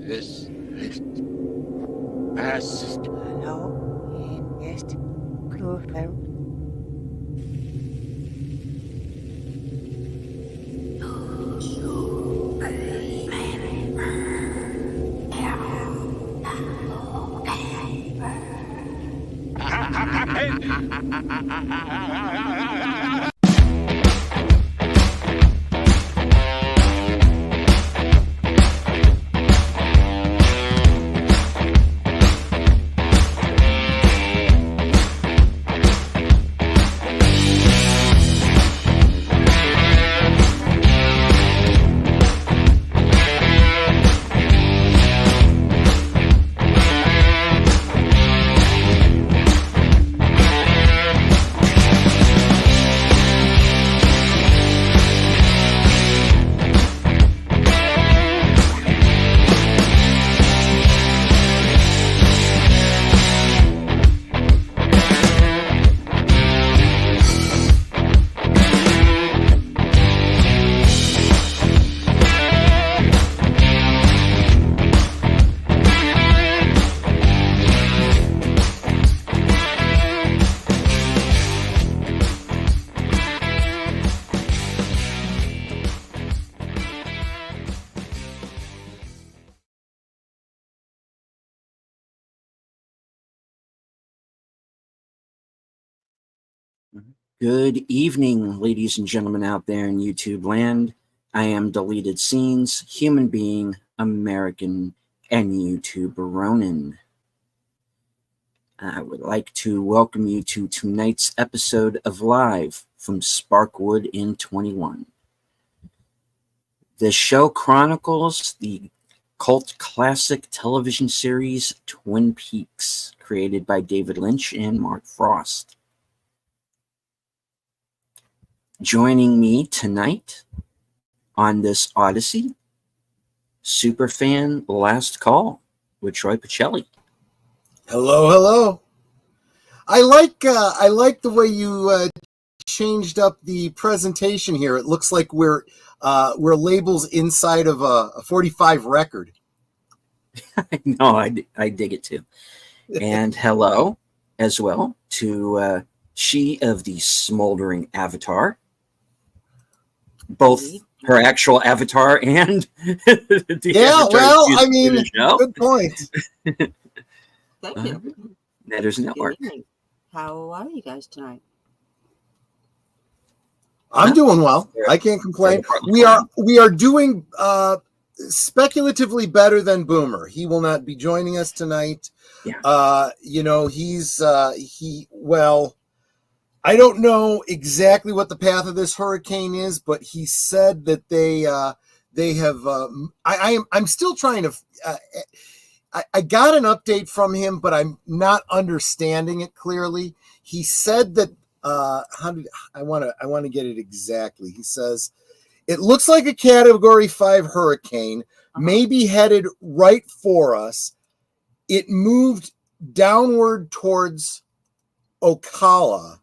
This past. Hallo, hier ist Klofeld. Good evening, ladies and gentlemen out there in YouTube land. I am Deleted Scenes, human being, American, and YouTuber Ronin. I would like to welcome you to tonight's episode of Live from Sparkwood in 21. The show chronicles the cult classic television series Twin Peaks, created by David Lynch and Mark Frost. Joining me tonight on this Odyssey, Superfan Last Call with Troy Pacelli. Hello, hello. I like the way you changed up the presentation here. It looks like we're labels inside of a 45 record. No, I dig it too. And hello as well to she of the smoldering avatar. Both her actual avatar and the well, I mean, good point. Thank you. Netters Network. Good evening. How are you guys tonight? I'm doing well. I can't complain. We are doing speculatively better than Boomer. He will not be joining us tonight. Yeah. I don't know exactly what the path of this hurricane is, but he said that they have. I'm still trying to. I got an update from him, but I'm not understanding it clearly. He said that. I want to get it exactly. He says it looks like a Category 5 hurricane, maybe headed right for us. It moved downward towards Ocala.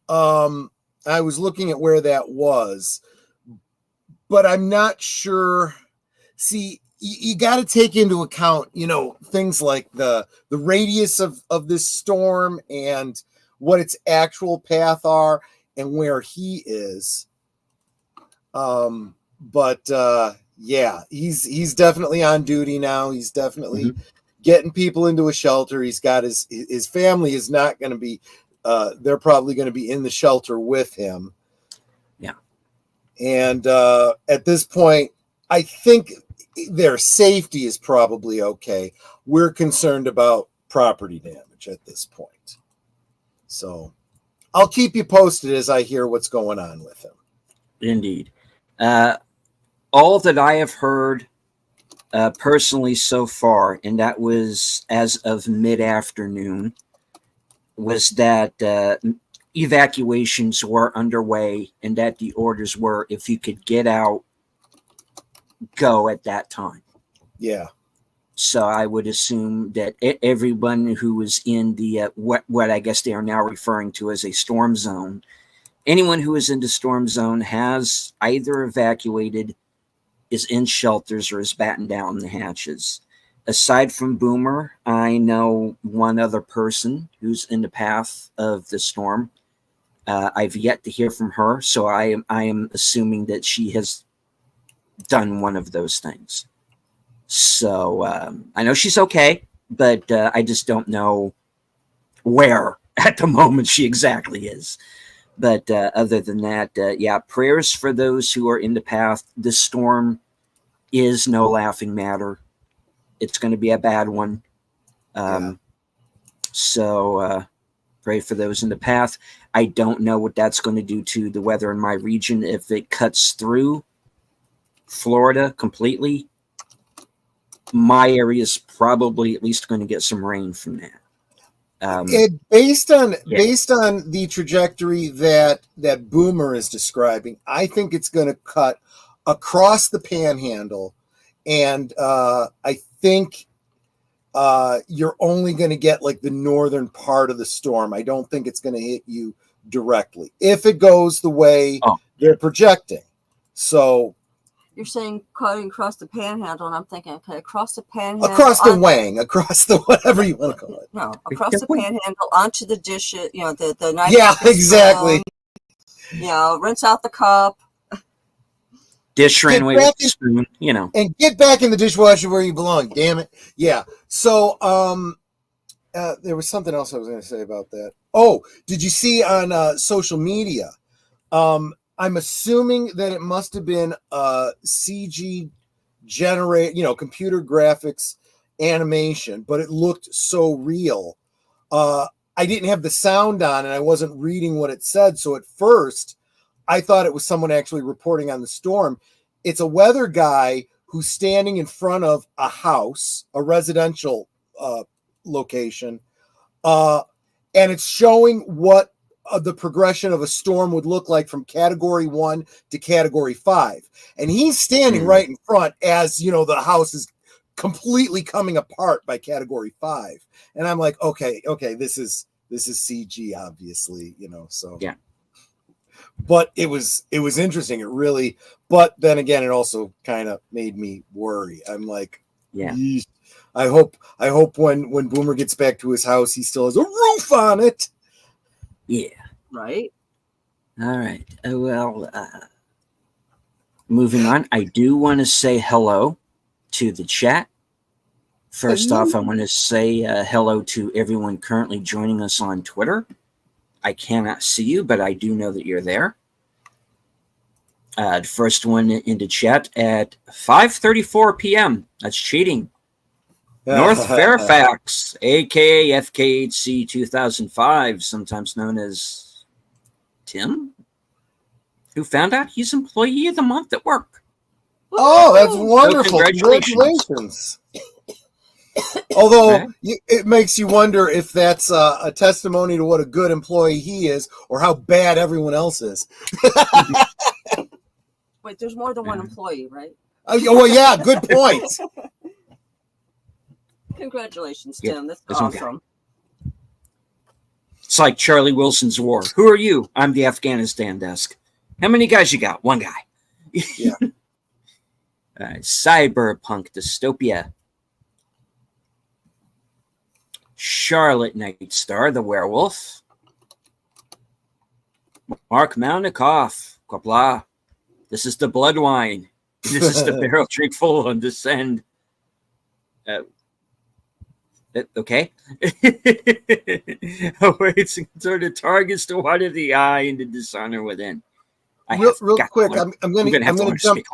I was looking at where that was, but I'm not sure. See, you got to take into account, things like the radius of this storm and what its actual path are and where he is. Yeah, he's definitely on duty now. He's definitely getting people into a shelter. He's got his family is not going to be. They're probably going to be in the shelter with him. Yeah. And at this point, I think their safety is probably okay. We're concerned about property damage at this point. So I'll keep you posted as I hear what's going on with him. Indeed. All that I have heard personally so far, and that was as of mid-afternoon, was that evacuations were underway and that the orders were, if you could get out, go at that time. Yeah. So I would assume that everyone who was in the what I guess they are now referring to as a storm zone, anyone who is in the storm zone has either evacuated is in shelters or is batting down the hatches. Aside from Boomer, I know one other person who's in the path of the storm. I've yet to hear from her, so I am assuming that she has done one of those things. So I know she's okay, but I just don't know where at the moment she exactly is. But other than that, yeah, prayers for those who are in the path. The storm is no laughing matter. It's going to be a bad one. So pray for those in the path. I don't know what that's going to do to the weather in my region. If it cuts through Florida completely, my area is probably at least going to get some rain from that. Based on the trajectory that Boomer is describing, I think it's going to cut across the Panhandle, and I think you're only going to get like the northern part of the storm. I don't think it's going to hit you directly if it goes the way they're projecting. So you're saying cutting across the Panhandle, and I'm thinking, okay, across the Panhandle, across the Wang, across the whatever you want to call it. No, across the Panhandle onto the dishes. You know, the knife. Yeah, exactly. You know, rinse out the cup. Dish ran away with the spoon, you know. And get back in the dishwasher where you belong, damn it. Yeah. So there was something else I was going to say about that. Oh, did you see on social media? I'm assuming that it must have been CG generate, computer graphics animation, but it looked so real. I didn't have the sound on and I wasn't reading what it said. So at first I thought it was someone actually reporting on the storm. It's a weather guy who's standing in front of a house, a residential location. And it's showing what the progression of a storm would look like from category 1 to category 5. And he's standing right in front as, the house is completely coming apart by category 5. And I'm like, okay, this is CG, obviously, so. Yeah. But it was interesting. It really, but then again, it also kind of made me worry. I'm like, yeah, I hope when Boomer gets back to his house, he still has a roof on it. Yeah. Right. All right. Well, moving on, I do want to say hello to the chat. First off, I want to say hello to everyone currently joining us on Twitter. I cannot see you, but I do know that you're there. The first one in the chat at 5:34 p.m. That's cheating. North Fairfax, a.k.a. FKHC 2005, sometimes known as Tim, who found out he's Employee of the Month at work. Oh, that's wonderful. So congratulations. Although it makes you wonder if that's a testimony to what a good employee he is or how bad everyone else is. Wait, there's more than one employee, right? Well, yeah, good point. Congratulations, Tim. That's awesome. It's like Charlie Wilson's War. Who are you? I'm the Afghanistan desk. How many guys you got? One guy. Yeah. Cyberpunk Dystopia. Charlotte Nightstar, the werewolf. Mark Malnikoff. Blah. This is the blood wine. This is the barrel drink full on descend. Okay. Awaits sort of targets to water the eye and the dishonor within. Real quick, I'm going to jump.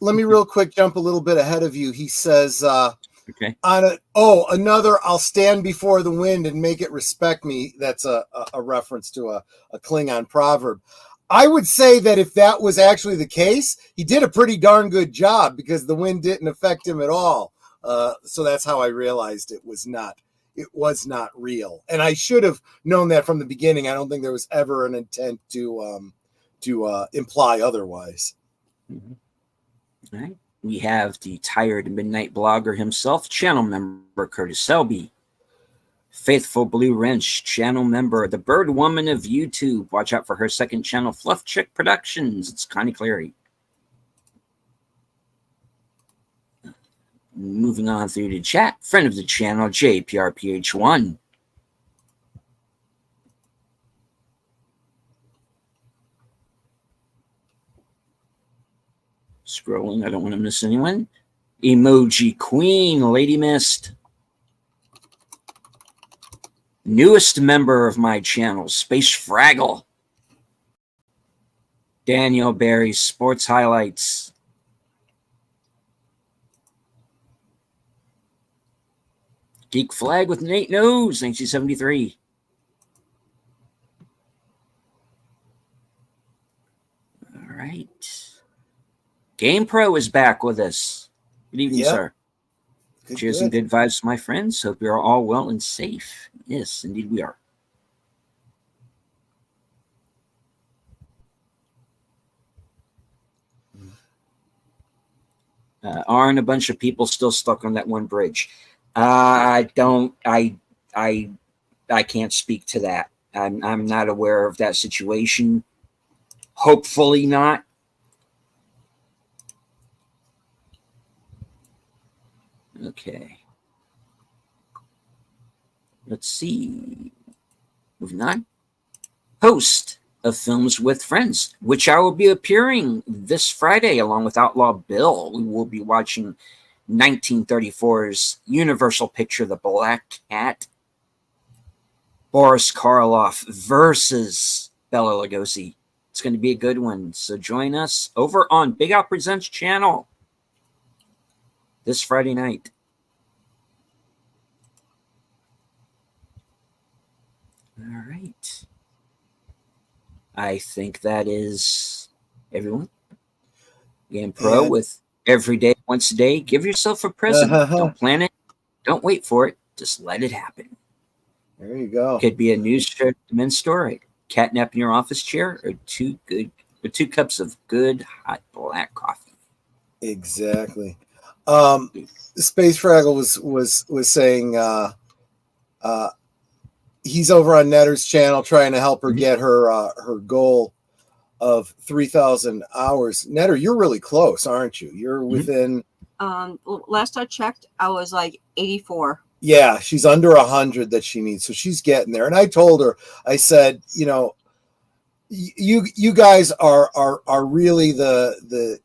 Let me real quick jump a little bit ahead of you. He says, okay. Another, I'll stand before the wind and make it respect me. That's a reference to a Klingon proverb. I would say that if that was actually the case, he did a pretty darn good job because the wind didn't affect him at all. So that's how I realized it was not real. And I should have known that from the beginning. I don't think there was ever an intent to imply otherwise. Mm-hmm. All right. We have the tired midnight blogger himself, channel member Curtis Selby. Faithful Blue Wrench, channel member, the Bird Woman of YouTube. Watch out for her second channel, Fluff Chick Productions. It's Connie Cleary. Moving on through the chat, friend of the channel, JPRPH1. Scrolling, I don't want to miss anyone. Emoji Queen, Lady Mist. Newest member of my channel, Space Fraggle. Daniel Barry, Sports Highlights. Geek Flag with Nate Knows, 1973. All right. Game Pro is back with us. Good evening, sir. Cheers and good vibes, my friends. Hope you're all well and safe. Yes, indeed we are. Aren't a bunch of people still stuck on that one bridge? I can't speak to that. I'm not aware of that situation. Hopefully not. Okay. Let's see. Moving on. Host of Films with Friends, which I will be appearing this Friday along with Outlaw Bill. We will be watching 1934's Universal picture, The Black Cat. Boris Karloff versus Bela Lugosi. It's going to be a good one. So join us over on Big Al Presents channel this Friday night. All right. I think that is everyone. Game Pro with every day, once a day. Give yourself a present. Don't plan it. Don't wait for it. Just let it happen. There you go. Could be a news shirt, men's store, catnap in your office chair, or two cups of good hot black coffee. Exactly. Space Fraggle was saying he's over on Netter's channel trying to help her get her goal of 3,000 hours. Netter, you're really close, aren't you? You're within. Last I checked, I was like 84. Yeah, she's under 100 that she needs, so she's getting there. And I told her, I said, you know, you guys are really the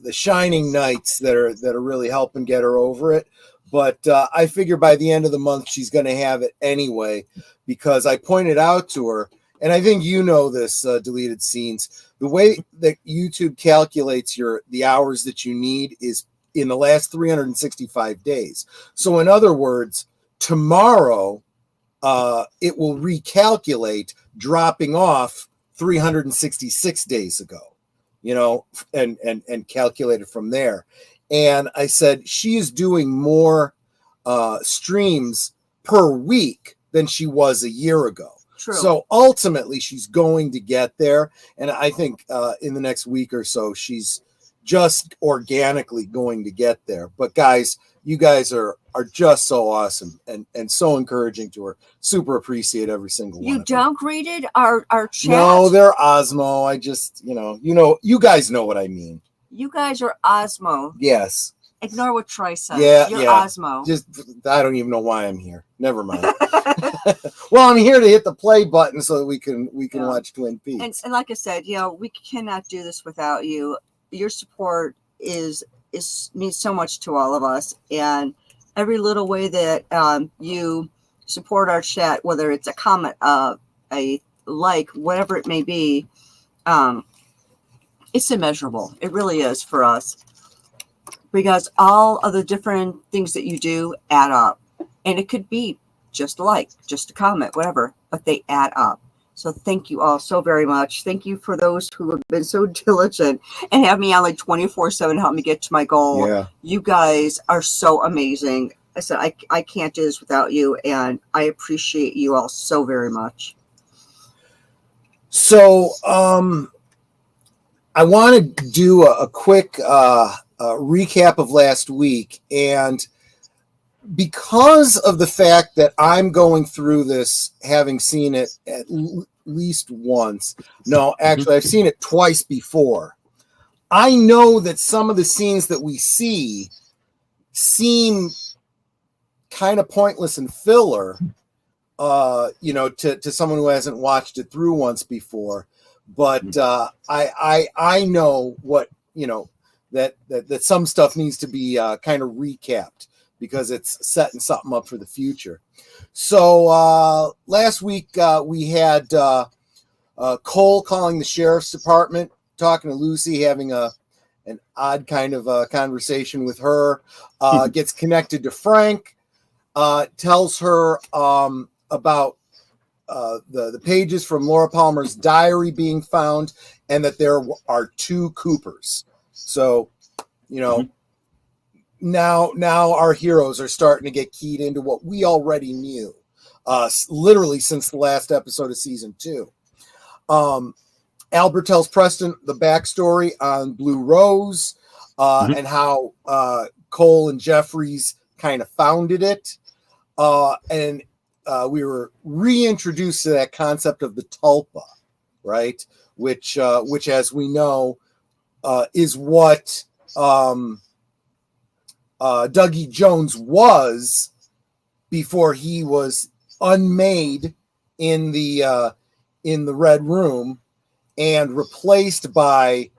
shining knights that are really helping get her over it. But I figure by the end of the month she's going to have it anyway, because I pointed out to her, and I think you know this, Deleted Scenes, the way that YouTube calculates the hours that you need is in the last 365 days. So in other words, tomorrow it will recalculate, dropping off 366 days ago, you know, and calculate it from there. And I said, she is doing more streams per week than she was a year ago. True. So ultimately she's going to get there. And I think in the next week or so, she's just organically going to get there. But guys, you guys are just so awesome and so encouraging to her. Super appreciate every single one. You downgraded our chat? No, they're Osmo. I just, you guys know what I mean. You guys are Osmo. Yes. Ignore what Troy said. Yeah, You're yeah. Osmo. Just, I don't even know why I'm here. Never mind. Well, I'm here to hit the play button so that we can watch Twin Peaks. And like I said, we cannot do this without you. Your support means so much to all of us, and every little way that you support our chat, whether it's a comment, a like, whatever it may be, it's immeasurable. It really is for us, because all of the different things that you do add up, and it could be just a like, just a comment, whatever, but they add up. So thank you all so very much. Thank you for those who have been so diligent and have me on like 24/7, help me get to my goal. Yeah. You guys are so amazing. I said, I can't do this without you, and I appreciate you all so very much. So I want to do a quick recap of last week. And because of the fact that I'm going through this, having seen it at least once. No, actually, I've seen it twice before. I know that some of the scenes that we see seem kind of pointless and filler, to someone who hasn't watched it through once before. But I know what, that some stuff needs to be kind of recapped because it's setting something up for the future. So last week we had Cole calling the sheriff's department, talking to Lucy, having an odd kind of conversation with her, gets connected to Frank, tells her about the pages from Laura Palmer's diary being found, and that there are 2 Coopers. So, now our heroes are starting to get keyed into what we already knew, literally since the last episode of season 2. Albert tells Preston the backstory on Blue Rose, and how Cole and Jeffries kind of founded it. And we were reintroduced to that concept of the tulpa, right? Which as we know, is what Dougie Jones was before he was unmade in the Red Room and replaced by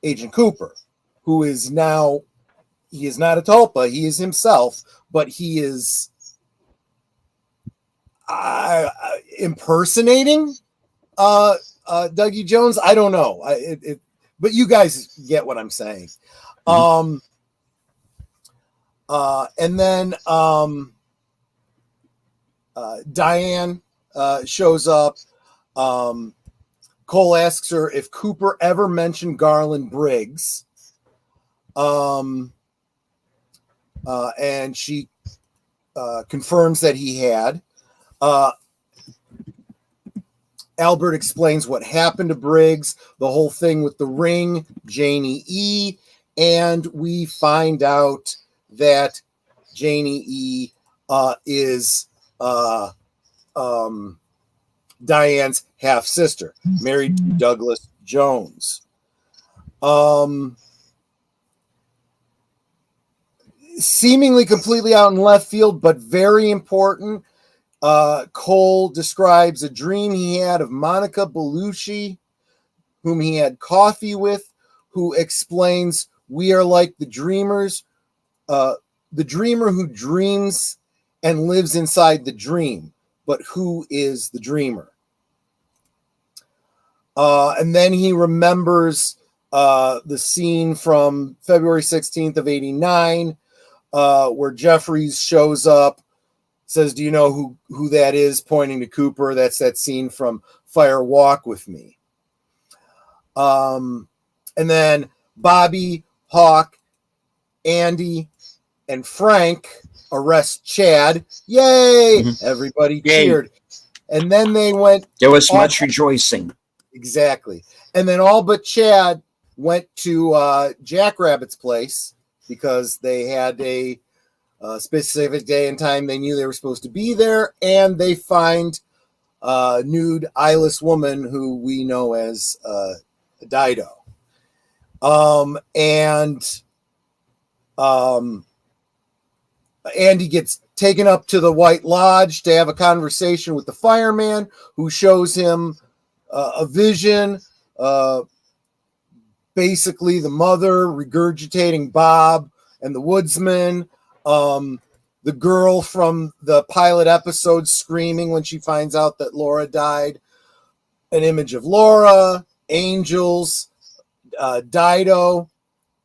Agent Cooper, who is now, he is not a tulpa, he is himself, but he is impersonating Dougie Jones. I don't know. But you guys get what I'm saying. And then Diane shows up. Cole asks her if Cooper ever mentioned Garland Briggs. And she confirms that he had. Albert explains what happened to Briggs, the whole thing with the ring, Janie E. And we find out that Janie E. is Diane's half-sister, married to Douglas Jones. Seemingly completely out in left field, but very important. Cole describes a dream he had of Monica Bellucci, whom he had coffee with, who explains we are like the dreamers, the dreamer who dreams and lives inside the dream. But who is the dreamer? And then he remembers the scene from February 16th of 89, where Jeffries shows up, says, do you know who that is? Pointing to Cooper. That's that scene from Fire Walk with Me. And then Bobby, Hawk, Andy, and Frank arrest Chad. Yay! Everybody cheered. And then they went. There was much rejoicing. Exactly. And then all but Chad went to Jackrabbit's place because they had a specific day and time they knew they were supposed to be there. And they find a nude eyeless woman who we know as Dido. Andy gets taken up to the White Lodge to have a conversation with the fireman, who shows him a vision, basically the mother regurgitating Bob and the woodsman, the girl from the pilot episode screaming when she finds out that Laura died, an image of Laura, angels, Dido,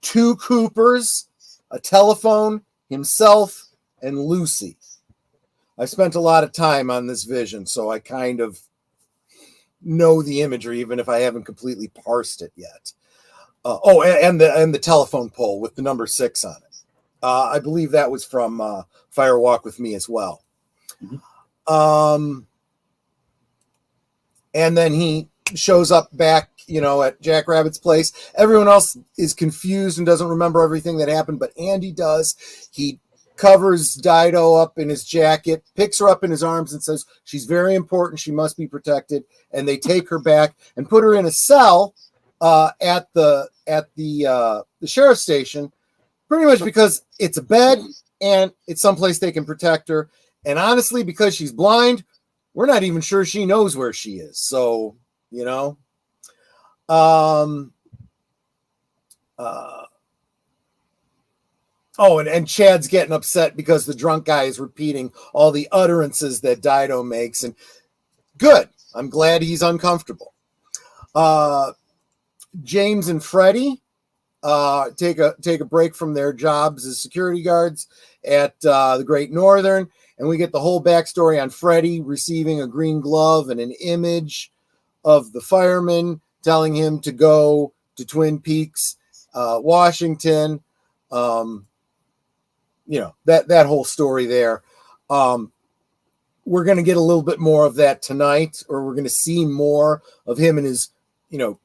2 Coopers, a telephone, himself, and Lucy. I spent a lot of time on this vision, so I kind of know the imagery, even if I haven't completely parsed it yet. And the telephone pole with the number 6 on it. I believe that was from Fire Walk with Me as well. And then he shows up back, at Jackrabbit's place. Everyone else is confused and doesn't remember everything that happened, but Andy does. He covers Dido up in his jacket, picks her up in his arms, and says she's very important, she must be protected. And they take her back and put her in a cell at the sheriff's station, pretty much because it's a bed and it's someplace they can protect her. And honestly, because she's blind, we're not even sure she knows where she is. So, you know, and Chad's getting upset because the drunk guy is repeating all the utterances that Dido makes. And good. I'm glad he's uncomfortable. James and Freddie take a break from their jobs as security guards at the Great Northern. And we get the whole backstory on Freddie receiving a green glove and an image of the fireman telling him to go to Twin Peaks, Washington. You know, that whole story there. We're going to get a little bit more of that tonight, or we're going to see more of him and his, you know,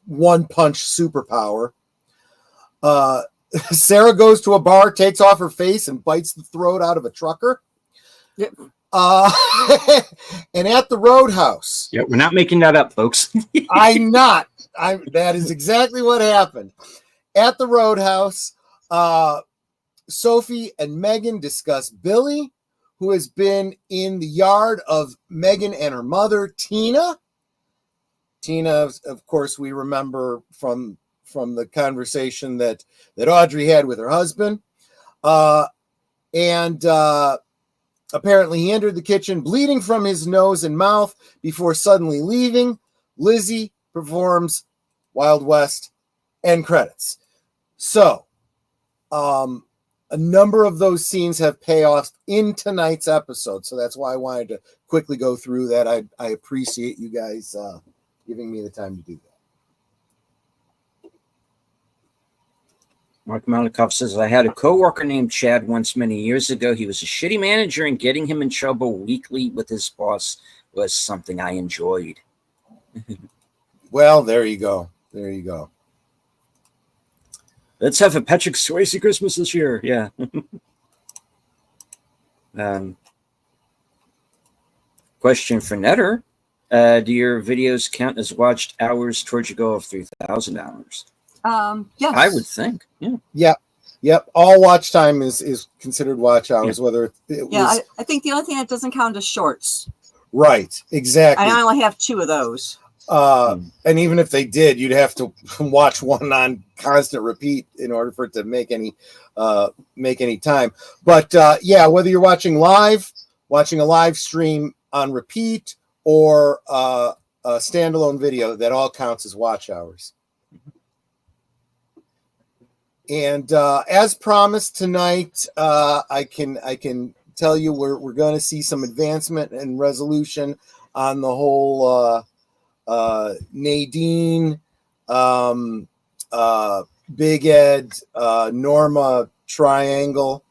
one-punch superpower. Sarah goes to a bar, takes off her face, and bites the throat out of a trucker. Yep. And at the Roadhouse. Yeah, we're not making that up, folks. I'm not. That is exactly what happened. At the Roadhouse, Sophie and Megan discuss Billy, who has been in the yard of Megan and her mother, Tina. Tina, of course, we remember from the conversation that Audrey had with her husband. And apparently he entered the kitchen bleeding from his nose and mouth before suddenly leaving. Lizzie performs Wild West, end credits. So, a number of those scenes have payoffs in tonight's episode. So that's why I wanted to quickly go through that. I appreciate you guys giving me the time to do that. Mark Malikoff says, I had a coworker named Chad once many years ago. He was a shitty manager, and getting him in trouble weekly with his boss was something I enjoyed. Well, there you go. There you go. Let's have a Patrick Swayze Christmas this year. Yeah. Question for Netter. Do your videos count as watched hours towards your goal of 3,000 hours? Yes. I would think. Yeah. Yep. All watch time is considered watch hours, whether it was... I think the only thing that doesn't count is shorts. Right, exactly. I only have 2 of those. And even if they did, you'd have to watch one on constant repeat in order for it to make any time. But whether you're watching a live stream on repeat, or a standalone video, that all counts as watch hours. And as promised tonight, I can tell you we're going to see some advancement and resolution on the whole Nadine, Big Ed, Norma triangle.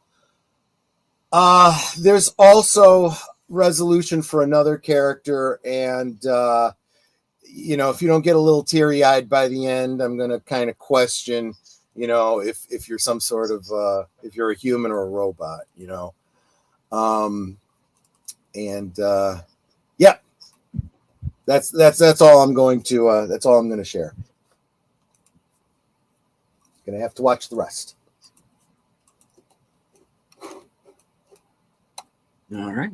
There's also resolution for another character, and if you don't get a little teary-eyed by the end, I'm going to kind of question, if you're some sort of if you're a human or a robot, that's all I'm going to share. Gonna have to watch the rest. All right.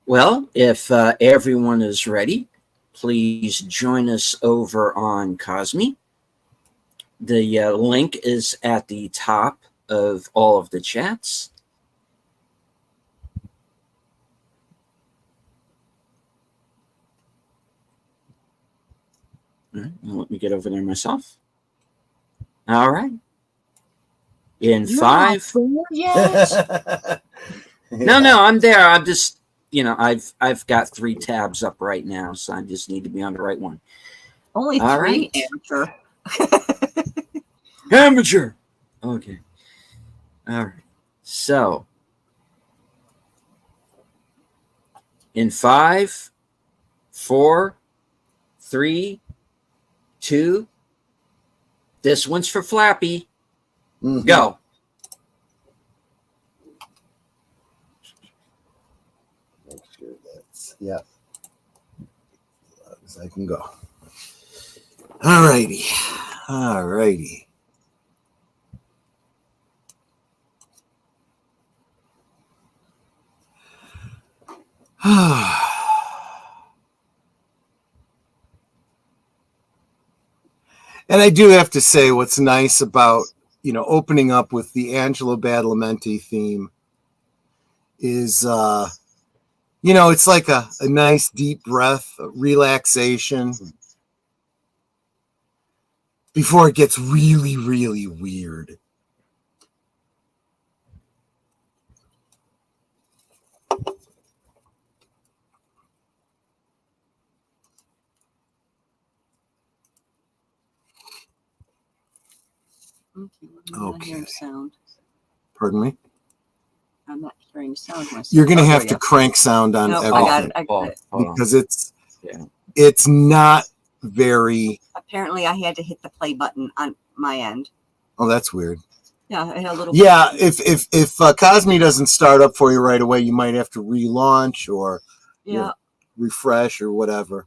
Well, if everyone is ready, please join us over on Cosme. The link is at the top of all of the chats. All right, let me get over there myself. All right. In You're 5. not yet? No, I'm there. I'm just, I've got 3 tabs up right now, so I just need to be on the right one. Only All 3, right. amateur. Amateur. Okay. All right. So, in 5, 4, 3, 2. This one's for Flappy. Mm-hmm. Go. Make sure that's as I can go. All righty. And I do have to say, what's nice about, opening up with the Angelo Badalamenti theme is, it's like a nice deep breath, relaxation before it gets really, really weird. I'm not hearing sound. Pardon me? I'm not hearing sound myself. You're going to have to crank sound on everything. I got it. Because it's not very... Apparently, I had to hit the play button on my end. Oh, that's weird. Yeah, I had a little... Yeah, if Cosme doesn't start up for you right away, you might have to relaunch or refresh or whatever.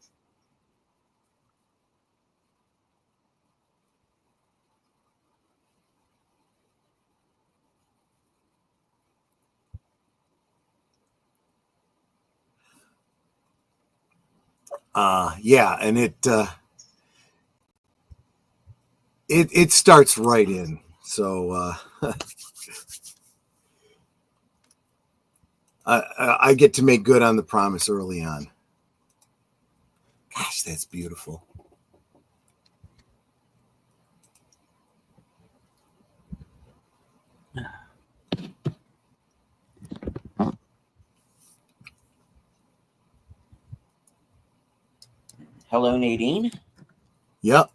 And it starts right in. So I get to make good on the promise early on. Gosh, that's beautiful. Hello, Nadine. Yep.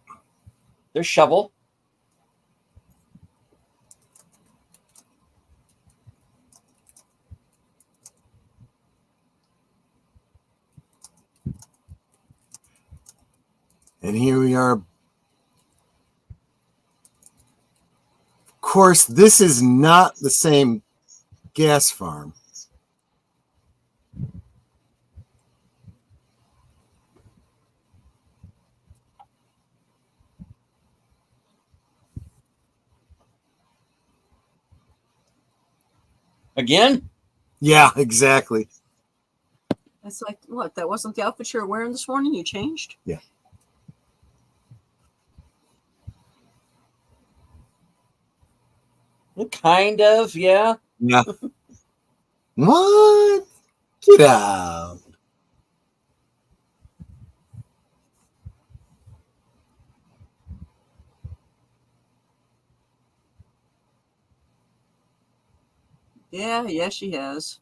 There's Shovel. And here we are. Of course, this is not the same gas farm. Again? Yeah, exactly. That's like, what? That wasn't the outfit you were wearing this morning? You changed? Yeah. Kind of, yeah. Yeah. What? Get out. Yeah, she has.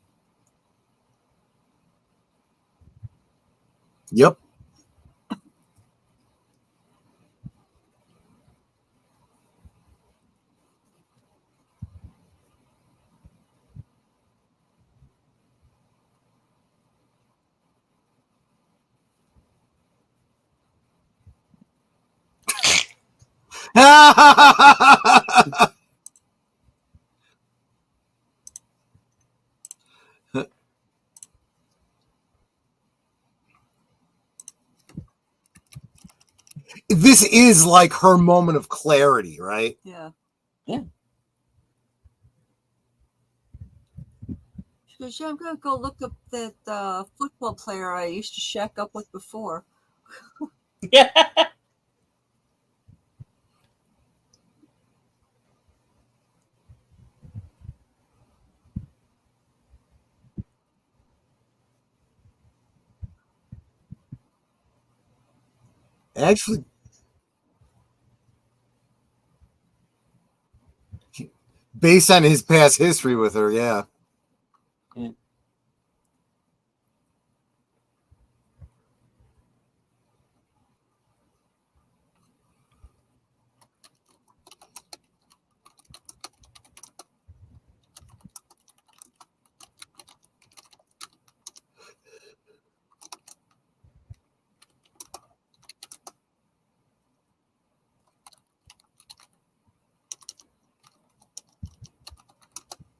Yep. This is like her moment of clarity, right? Yeah. Yeah. She goes, yeah, I'm going to go look up that football player I used to shack up with before. Yeah. Actually, based on his past history with her, yeah. Yeah.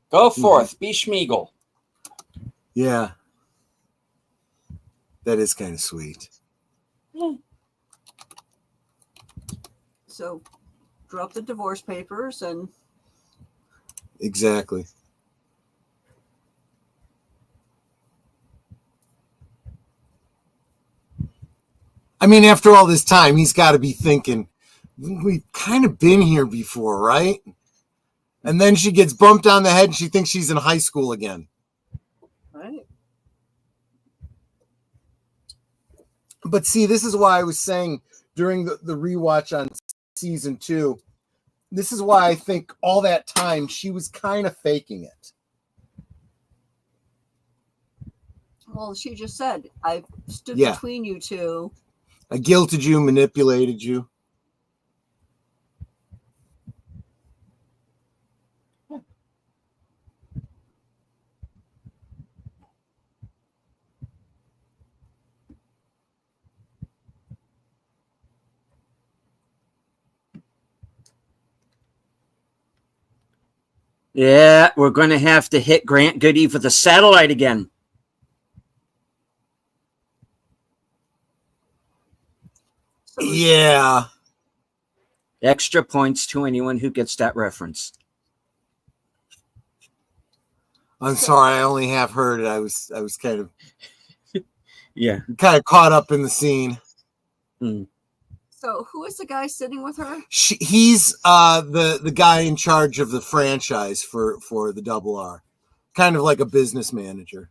Go forth, be Schmeagol. Yeah. That is kind of sweet. So, drop the divorce papers and... Exactly. I mean, after all this time, he's got to be thinking, we've kind of been here before, right? And then she gets bumped on the head and she thinks she's in high school again. Right. But see, this is why I was saying during the rewatch on season 2, this is why I think all that time she was kind of faking it. Well, she just said, I stood between you two. I guilted you, manipulated you. Yeah, we're going to have to hit Grant Goody for the satellite again. Yeah. Extra points to anyone who gets that reference. I'm sorry, I only half heard it. I was kind of caught up in the scene. So who is the guy sitting with her? He's the guy in charge of the franchise for the Double R, kind of like a business manager.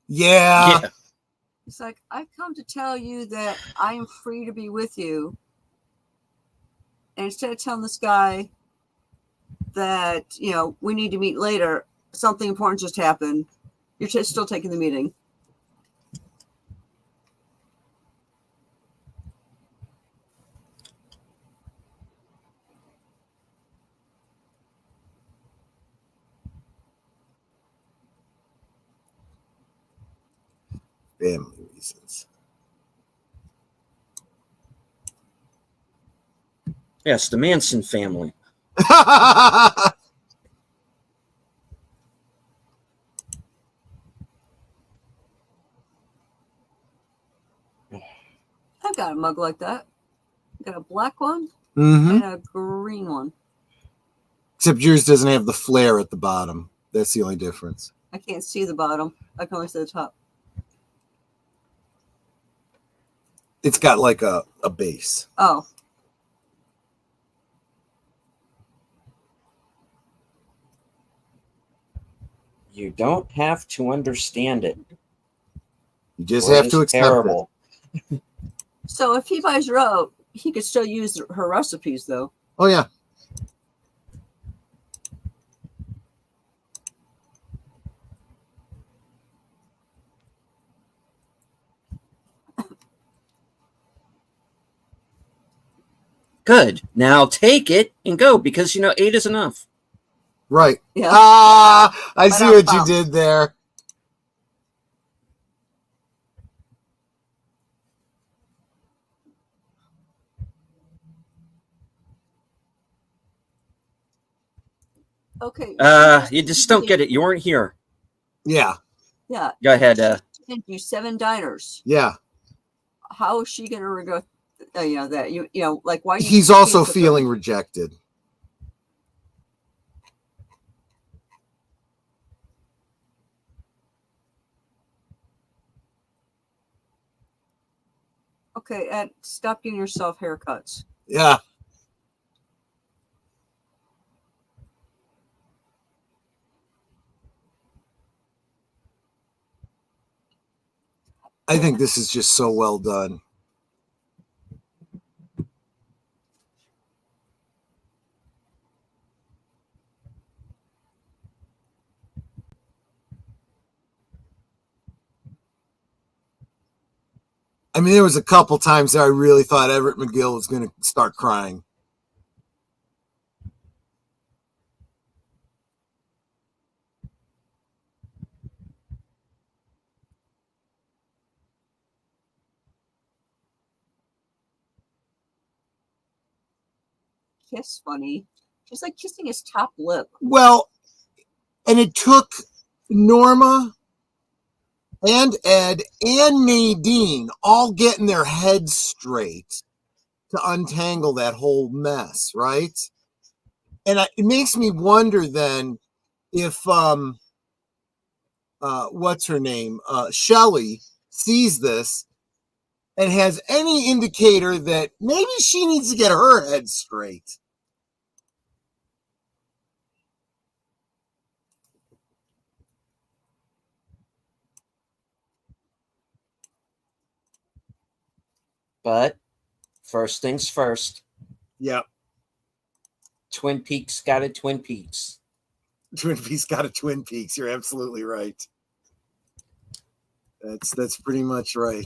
Yeah. It's like, I've come to tell you that I am free to be with you. And instead of telling this guy that, you know, we need to meet later, something important just happened, you're just still taking the meeting. Family reasons. Yes, the Manson family. I've got a mug like that. I've got a black one and a green one. Except yours doesn't have the flare at the bottom. That's the only difference. I can't see the bottom. I can only see the top. It's got like a base. Oh. You don't have to understand it. You just have to accept it. So if he buys her out, he could still use her recipes, though. Oh, yeah. Good. Now take it and go because, 8 is enough. Right. Yeah. I see what you did there. Okay. You just don't get it. You weren't here. Yeah. Yeah. Go ahead. You 7 diners. Yeah. How is she going to regret? That like why? He's also feeling rejected. Okay, Ed, stop giving yourself haircuts. Yeah. I think this is just so well done. I mean, there was a couple times that I really thought Everett McGill was going to start crying. Kiss funny. She's like kissing his top lip. Well, and it took Norma and Ed and Nadine all getting their heads straight to untangle that whole mess, right? it makes me wonder then if what's her name, Shelley, sees this and has any indicator that maybe she needs to get her head straight. But first things first. Yep. Twin Peaks got a Twin Peaks. Twin Peaks got a Twin Peaks. You're absolutely right. That's pretty much right.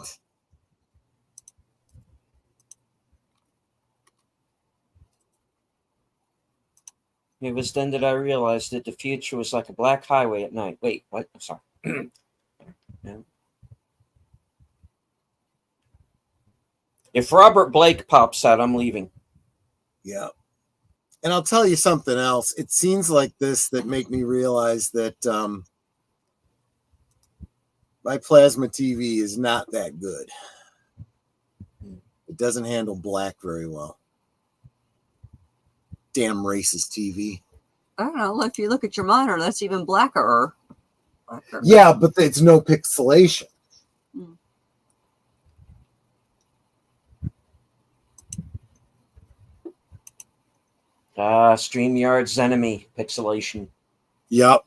It was then that I realized that the future was like a black highway at night. Wait, what? I'm sorry. No. If Robert Blake pops out, I'm leaving. Yeah. And I'll tell you something else. It's scenes like this that make me realize that my plasma TV is not that good. It doesn't handle black very well. Damn racist TV. I don't know. If you look at your monitor, that's even blacker. Yeah, but it's no pixelation. Hmm. StreamYard's enemy, pixelation. Yep.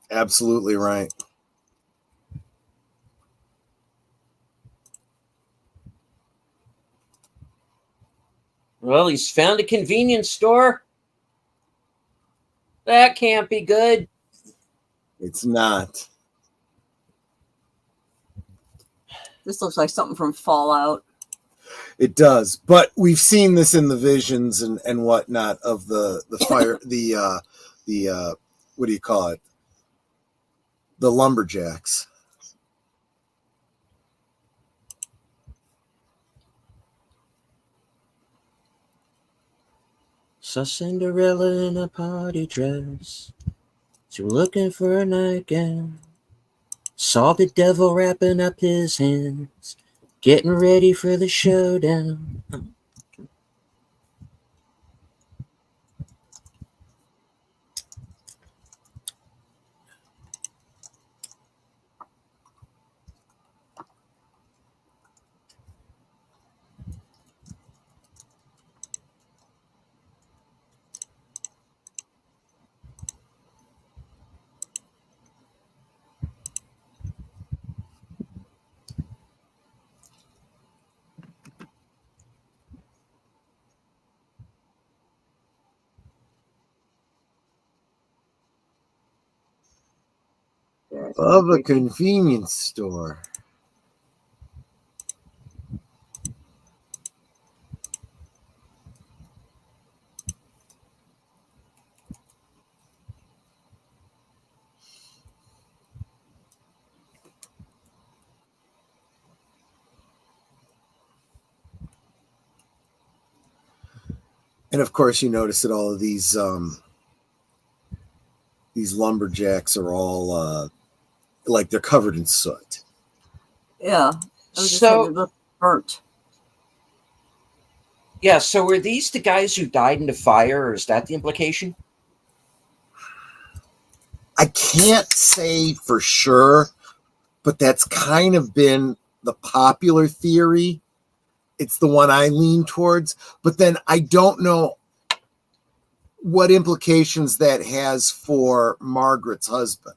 Absolutely right. Well, he's found a convenience store. That can't be good. It's not. This looks like something from Fallout. It does, but we've seen this in the visions and whatnot of the fire, the what do you call it? The lumberjacks. So Cinderella in a party dress, she was looking for a nightgown. Saw the devil wrapping up his hands, getting ready for the showdown. Of a convenience store. And of course, you notice that all of these lumberjacks are all like they're covered in soot. Yeah. I was just So- saying they look burnt. Yeah, so were these the guys who died in the fire, or is that the implication? I can't say for sure, but that's kind of been the popular theory. It's the one I lean towards, but then I don't know what implications that has for Margaret's husband.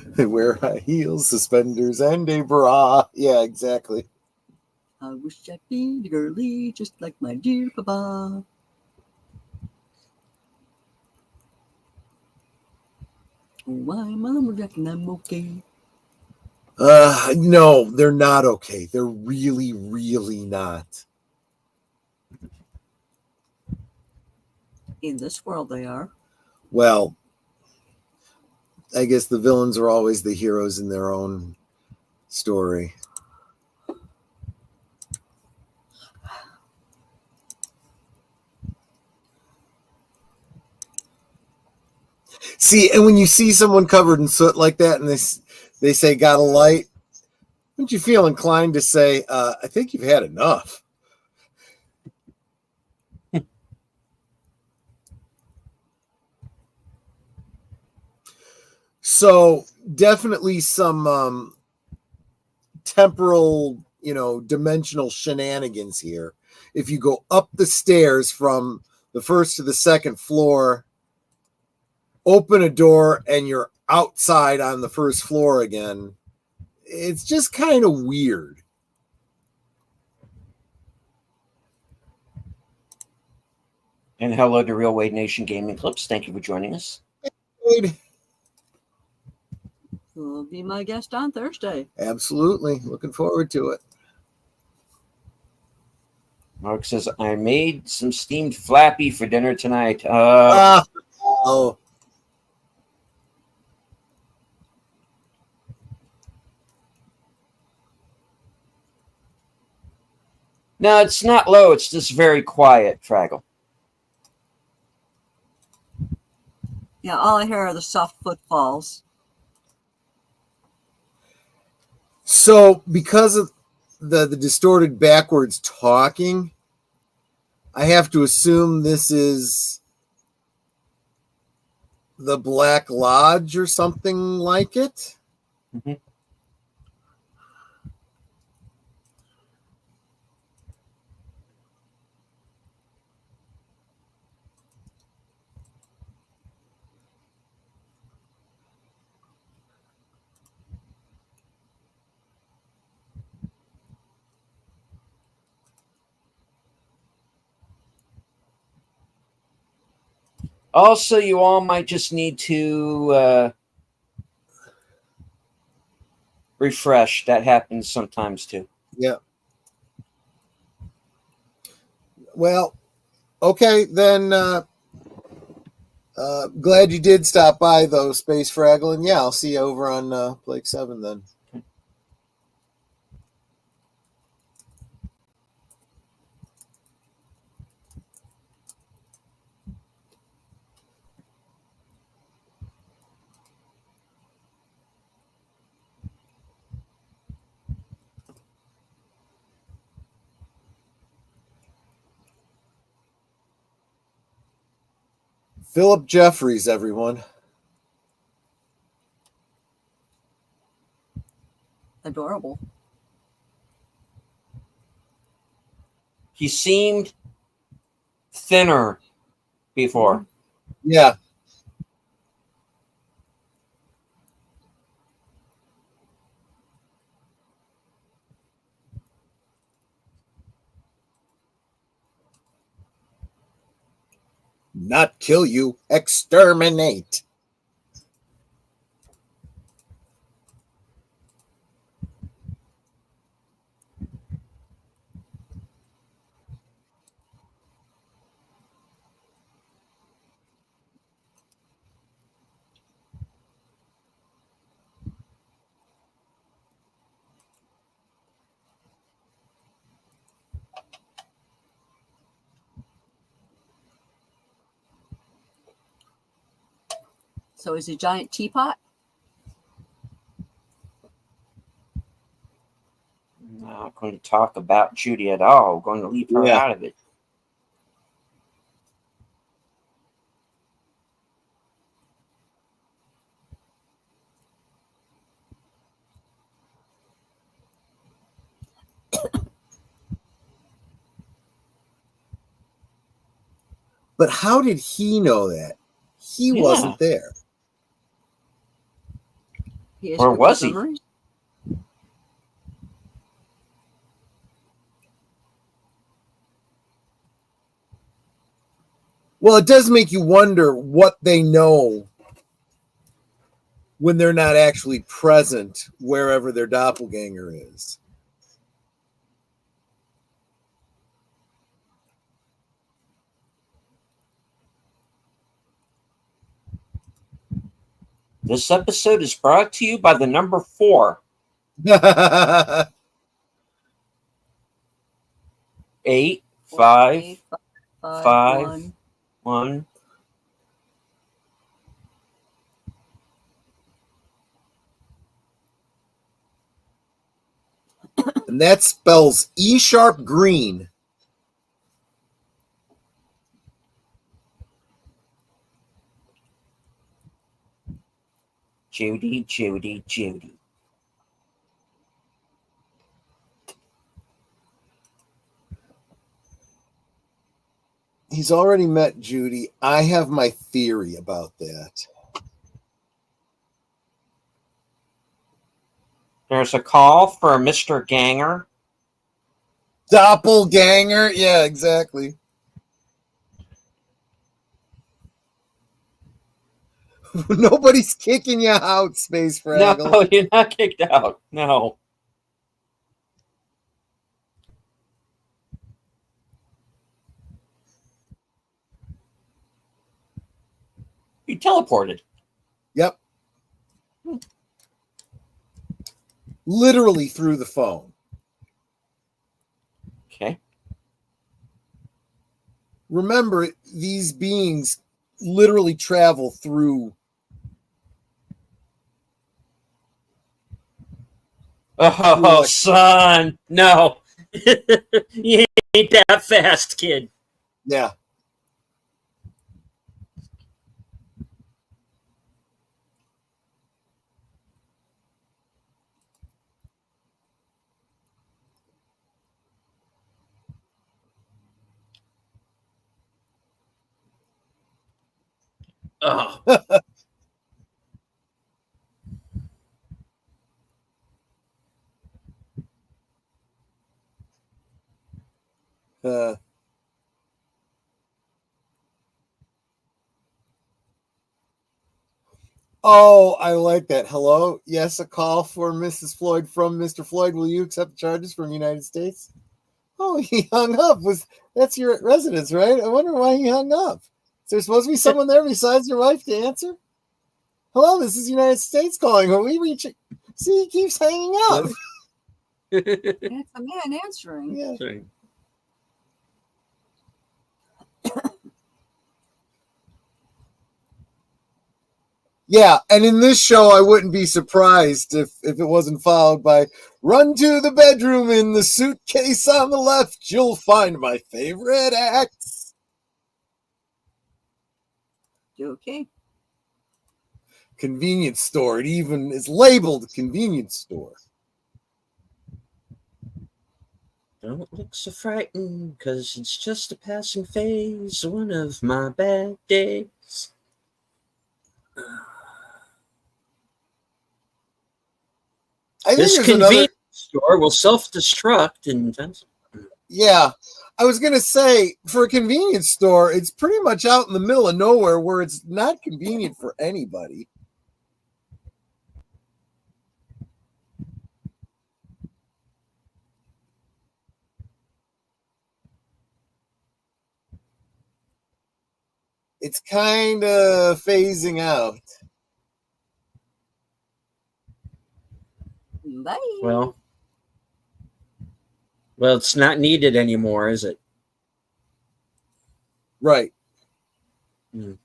They wear high heels, suspenders, and a bra. Yeah, exactly. I wish I'd be girly, just like my dear papa. Oh, I'm a lumberjack and I'm okay. No, they're not okay. They're really, really not. In this world, they are. Well, I guess the villains are always the heroes in their own story. See, and when you see someone covered in soot like that, and they say got a light, wouldn't you feel inclined to say, I think you've had enough? So definitely some temporal, dimensional shenanigans here. If you go up the stairs from the first to the second floor, open a door, and you're outside on the first floor again, it's just kind of weird. And hello to Real Wade Nation Gaming Clips. Thank you for joining us. Wade. Will be my guest on Thursday. Absolutely. Looking forward to it. Mark says, I made some steamed flappy for dinner tonight. Oh. No, it's not low. It's just very quiet, Fraggle. Yeah, all I hear are the soft footfalls. So because of the distorted backwards talking, I have to assume this is the Black Lodge or something like it. Mm-hmm. Also, you all might just need to refresh. That happens sometimes too. Yeah. Well, okay, then glad you did stop by though, Space Fraggle, and yeah, I'll see you over on Blake 7 then. Philip Jeffries, everyone. Adorable. He seemed thinner before. Yeah. Not kill you, exterminate. So is he a giant teapot? I'm not going to talk about Judy at all. We're going to leave her out of it. But how did he know that? He wasn't there. Or was he? Memories? Well, it does make you wonder what they know when they're not actually present wherever their doppelganger is. This episode is brought to you by the number 4. 8, 5, 5, 1. And that spells E# green. Judy, Judy, Judy. He's already met Judy. I have my theory about that. There's a call for Mr. Ganger. Doppelganger? Yeah, exactly. Nobody's kicking you out, Space Fraggle. No, you're not kicked out. No. You teleported. Yep. Literally through the phone. Okay. Remember, these beings literally travel through. Oh, son. No. You ain't that fast, kid. Yeah. Oh. Oh, I like that. Hello? Yes, a call for Mrs. Floyd from Mr. Floyd. Will you accept charges from the United States? Oh, he hung up. That's your residence, right? I wonder why he hung up. Is there supposed to be someone there besides your wife to answer? Hello, this is the United States calling. Are we reaching? See, he keeps hanging up. It's a man answering. Yeah. Yeah, and in this show, I wouldn't be surprised if it wasn't followed by "Run to the bedroom in the suitcase on the left. You'll find my favorite acts." Okay. Convenience store. It even is labeled convenience store. Don't look so frightened, because it's just a passing phase, one of my bad days. This convenience store will self-destruct in 10 seconds. Yeah. I was going to say, for a convenience store, it's pretty much out in the middle of nowhere where it's not convenient for anybody. It's kind of phasing out. Bye. Well, it's not needed anymore, is it? Right. Mm.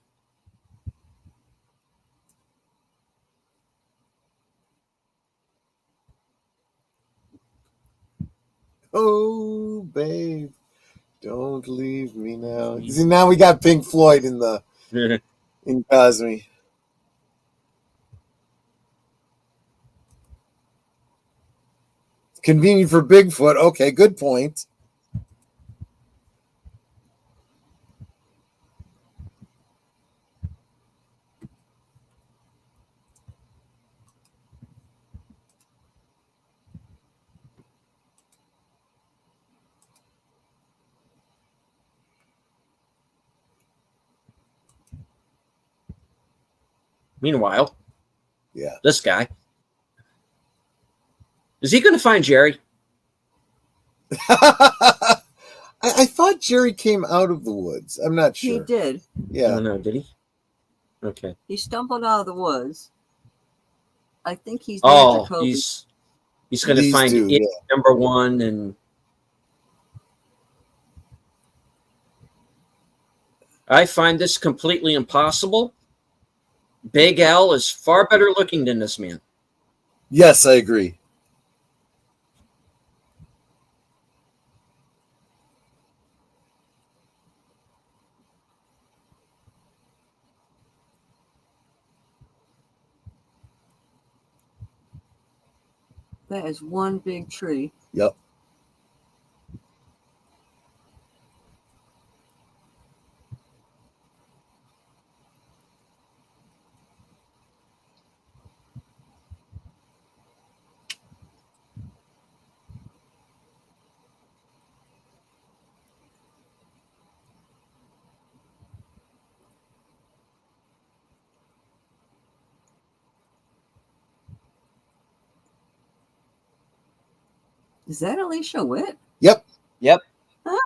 Oh, babe, don't leave me now. See, now we got Pink Floyd in Cosme. Convenient for Bigfoot. Okay, good point. Meanwhile, yeah, this guy. Is he going to find Jerry? I thought Jerry came out of the woods. I'm not sure. He did. Yeah. I don't know. Did he? Okay. He stumbled out of the woods. I think he's. Oh, he's going to find two, it, number one, and I find this completely impossible. Big Al is far better looking than this man. Yes, I agree. That is one big tree. Yep. Is that Alicia Witt? Yep. Yep. Huh?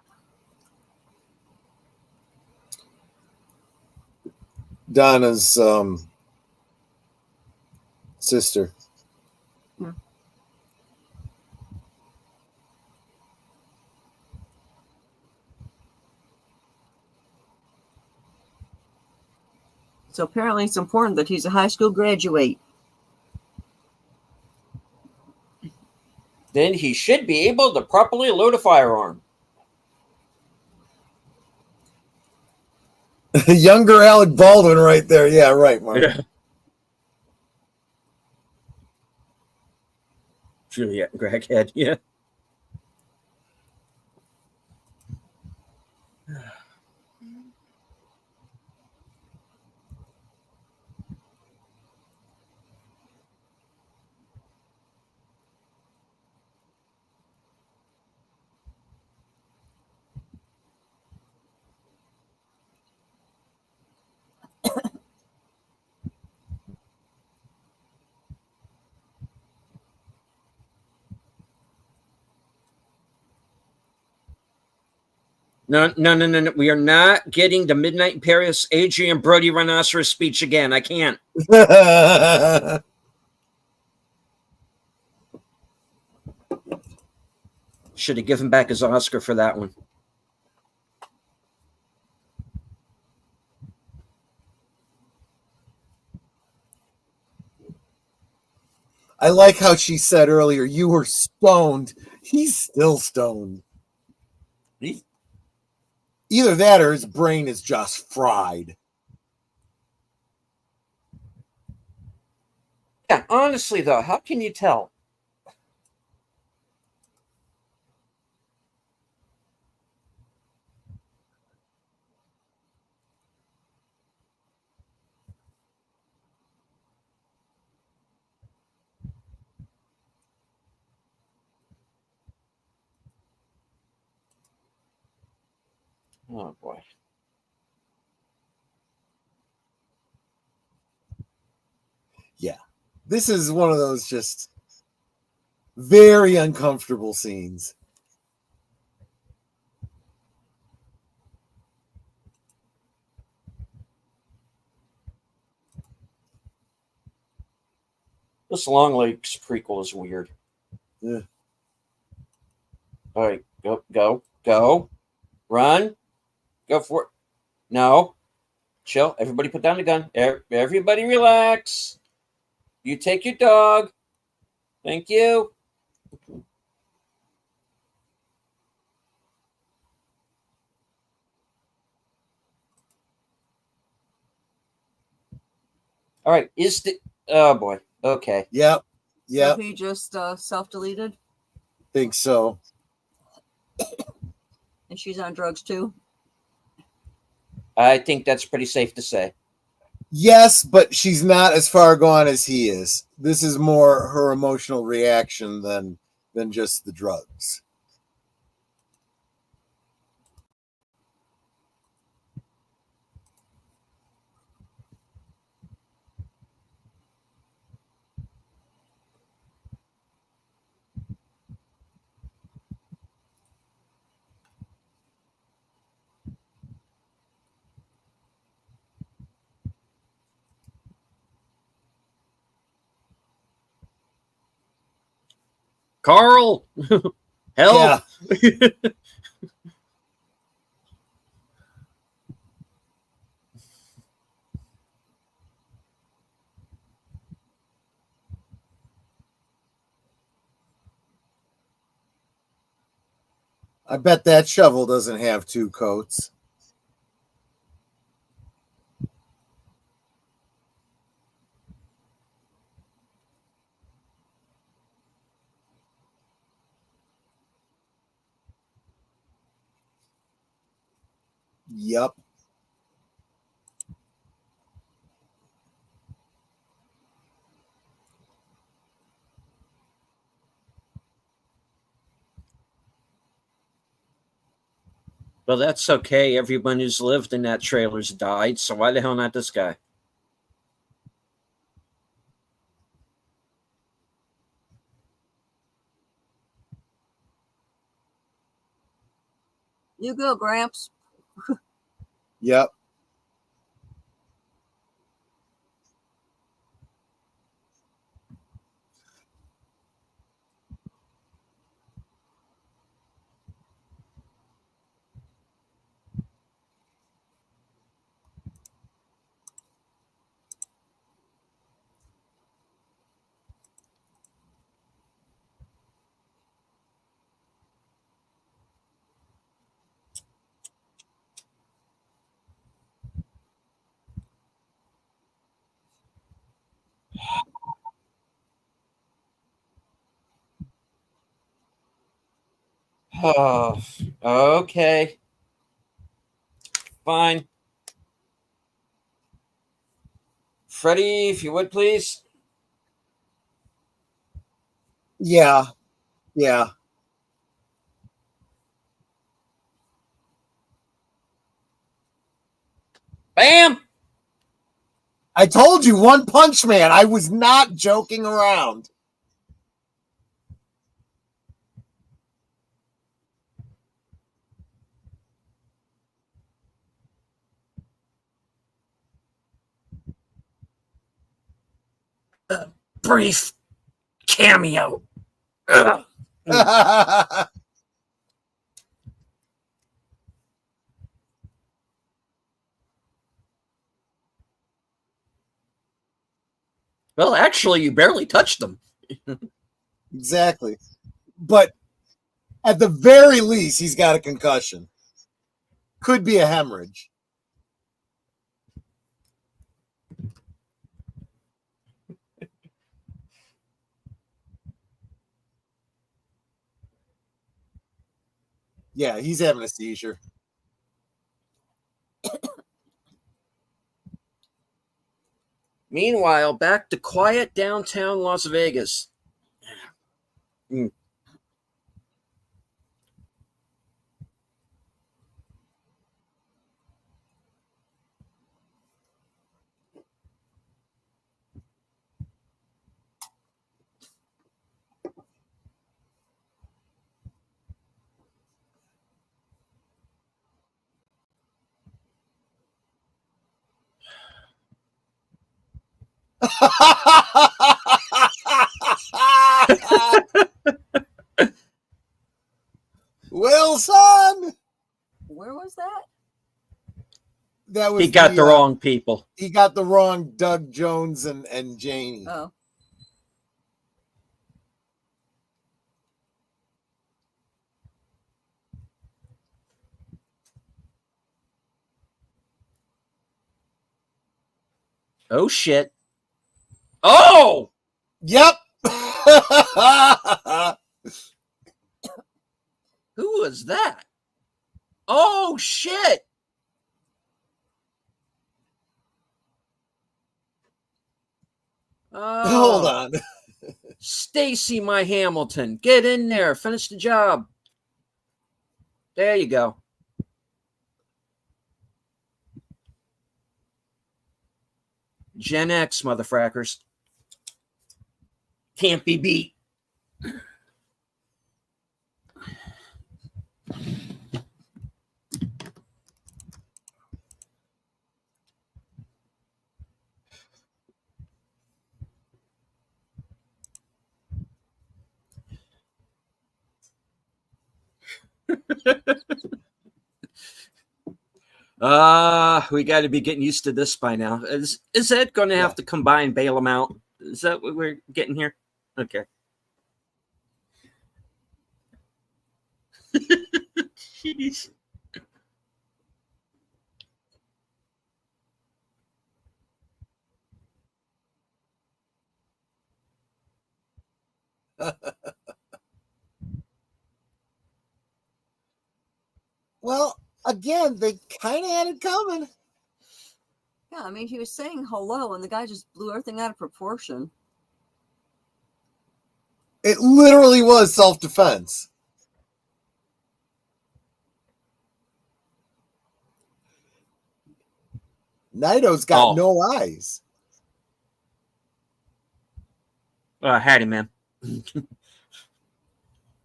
Donna's sister. Hmm. So apparently it's important that he's a high school graduate. Then he should be able to properly load a firearm. Younger Alec Baldwin right there. Yeah, right, Mark. Juliet Crackhead, yeah. No. We are not getting the Midnight in Paris Adrian Brody Rhinoceros speech again. I can't. Should have given back his Oscar for that one. I like how she said earlier, you were stoned. He's still stoned. Either that or his brain is just fried. Yeah, honestly, though, how can you tell? Oh, boy. Yeah. This is one of those just very uncomfortable scenes. This Long Legs prequel is weird. Yeah. All right, go. Run. Go for it. No. Chill. Everybody put down the gun. Everybody relax. You take your dog. Thank you. All right. Oh, boy. Okay. Yep. Yep. So he just self-deleted Think so. and she's on drugs too? I think that's pretty safe to say. Yes, but she's not as far gone as he is. This is more her emotional reaction than just the drugs. Carl, help. Yeah. I bet that shovel doesn't have two coats. Yep. Well, that's okay. Everyone who's lived in that trailer's died, so why the hell not this guy? You go, Gramps. Yep. Oh, okay. Fine. Freddie, if you would, please. Yeah. Yeah. Bam! I told you, One Punch Man. I was not joking around. Brief cameo. Ugh. Well, actually, you barely touched them. Exactly. But at the very least, he's got a concussion. Could be a hemorrhage. Yeah, he's having a seizure. Meanwhile, back to quiet downtown Las Vegas. Mm. Wilson. Where was that? That was He got the wrong people. He got the wrong Doug Jones and Janie. Oh. Oh, shit. Oh! Yep. Who was that? Oh, shit. Hold on. Stacy, my Hamilton. Get in there. Finish the job. There you go. Gen X, motherfrackers. Can't be beat. We got to be getting used to this by now. Is Ed going to have to come by and bail him out? Is that what we're getting here? Okay. Jeez. Well, again, they kind of had it coming. Yeah, I mean, he was saying hello, and the guy just blew everything out of proportion. It literally was self-defense. Naito's got no eyes. Howdy, man.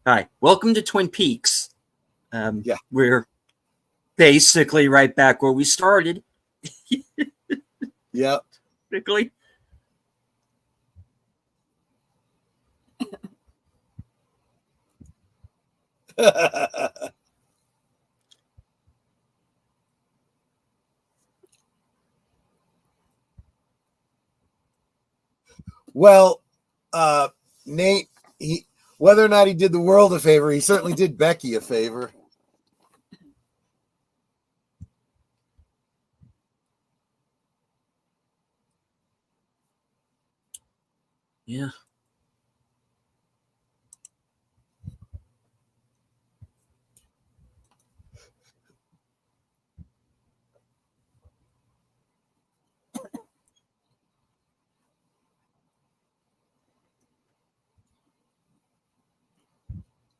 Hi, welcome to Twin Peaks. Yeah. We're basically right back where we started. Yep. Basically. Well, Nate, whether or not he did the world a favor, he certainly did Becky a favor. Yeah.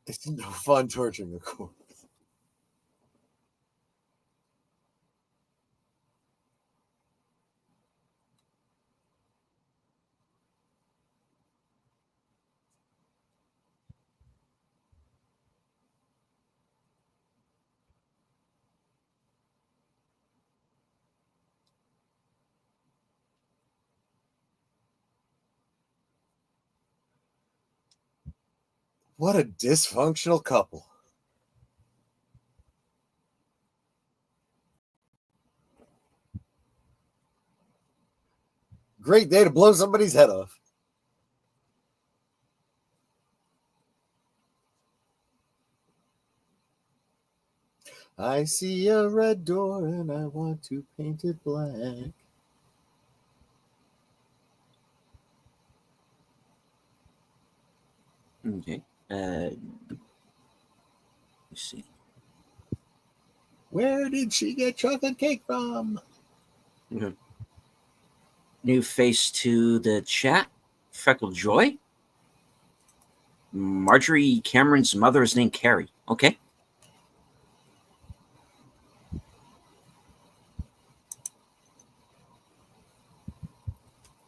It's no fun torturing a corpse. What a dysfunctional couple. Great day to blow somebody's head off. I see a red door and I want to paint it black. Okay. Let's see. Where did she get chocolate cake from? Mm-hmm. New face to the chat. Freckled Joy. Marjorie Cameron's mother is named Carrie. Okay.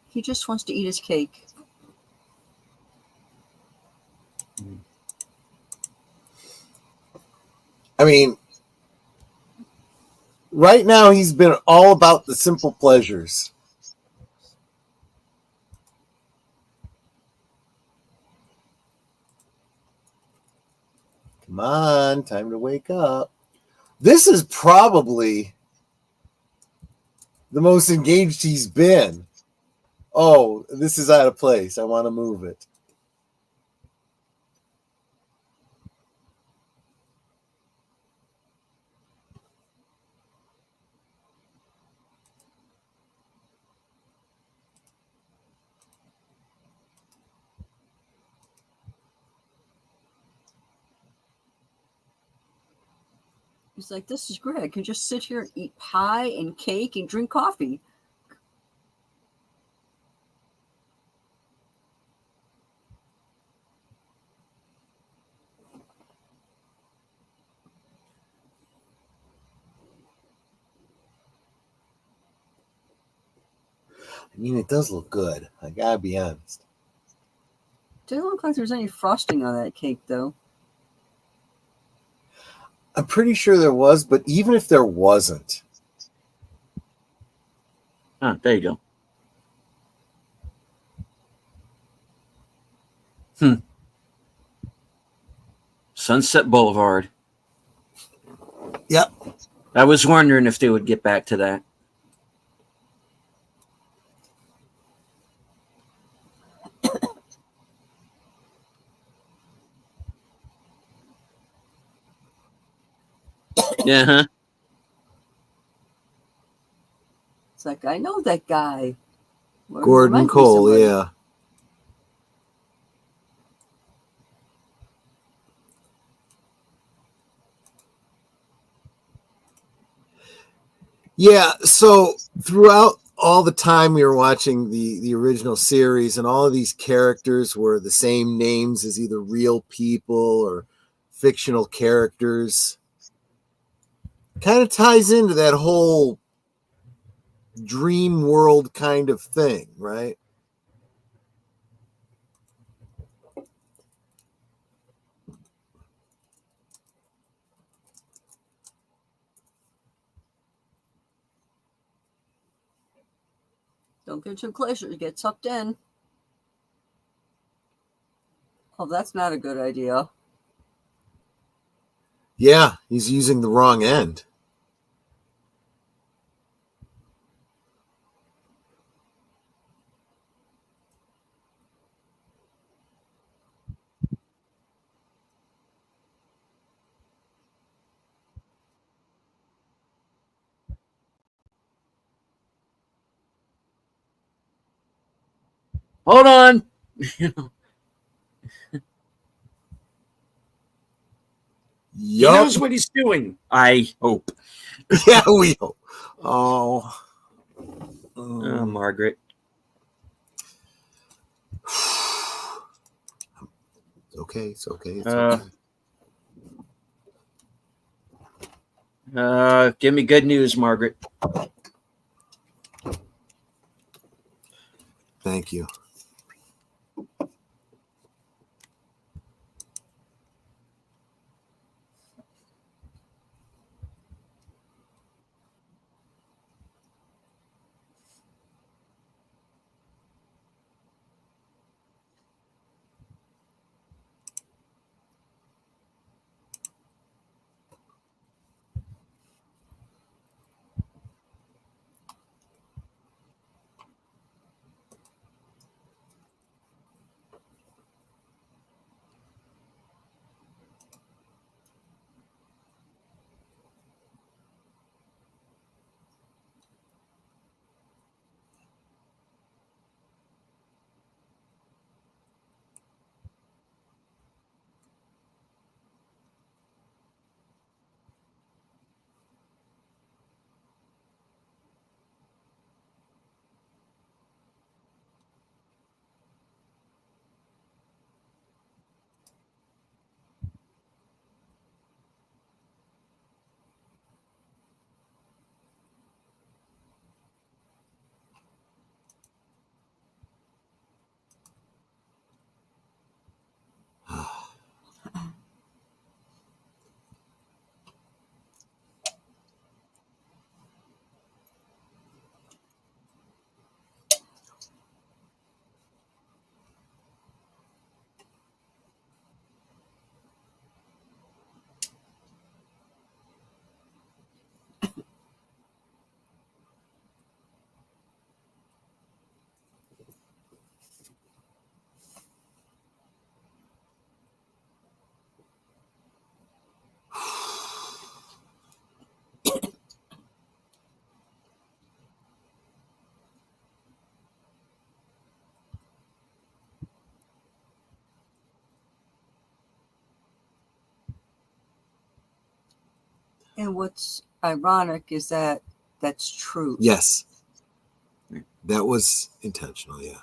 He just wants to eat his cake. I mean, right now he's been all about the simple pleasures. Come on, time to wake up. This is probably the most engaged he's been. Oh, this is out of place. I want to move it. He's like, this is great. I can just sit here and eat pie and cake and drink coffee. I mean, it does look good. I gotta be honest. Doesn't look like there's any frosting on that cake, though. I'm pretty sure there was, but even if there wasn't. Ah, there you go. Sunset Boulevard. Yep. I was wondering if they would get back to that. Yeah, huh? It's like, I know that guy. Gordon Cole, yeah. Yeah, so throughout all the time we were watching the original series, and all of these characters were the same names as either real people or fictional characters. Kind of ties into that whole dream world kind of thing, right? Don't get too close, you get sucked in. Oh, that's not a good idea. Yeah, he's using the wrong end. Hold on. He Yup. knows what he's doing. I hope. Yeah, we hope. Oh. Margaret. It's okay. It's okay. It's Uh, okay. Give me good news, Margaret. Thank you. And what's ironic is that that's true. Yes. That was intentional, yeah.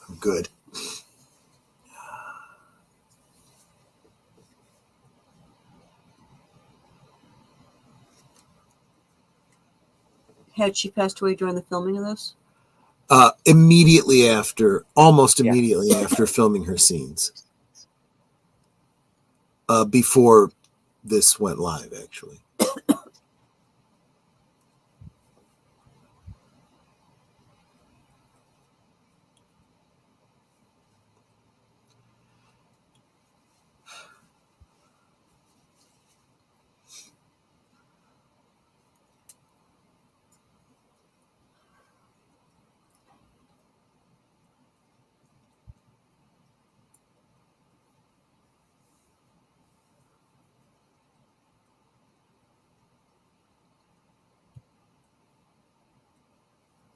I'm good. Had she passed away during the filming of this? Immediately after, almost Yeah. immediately after filming her scenes. Before this went live, actually.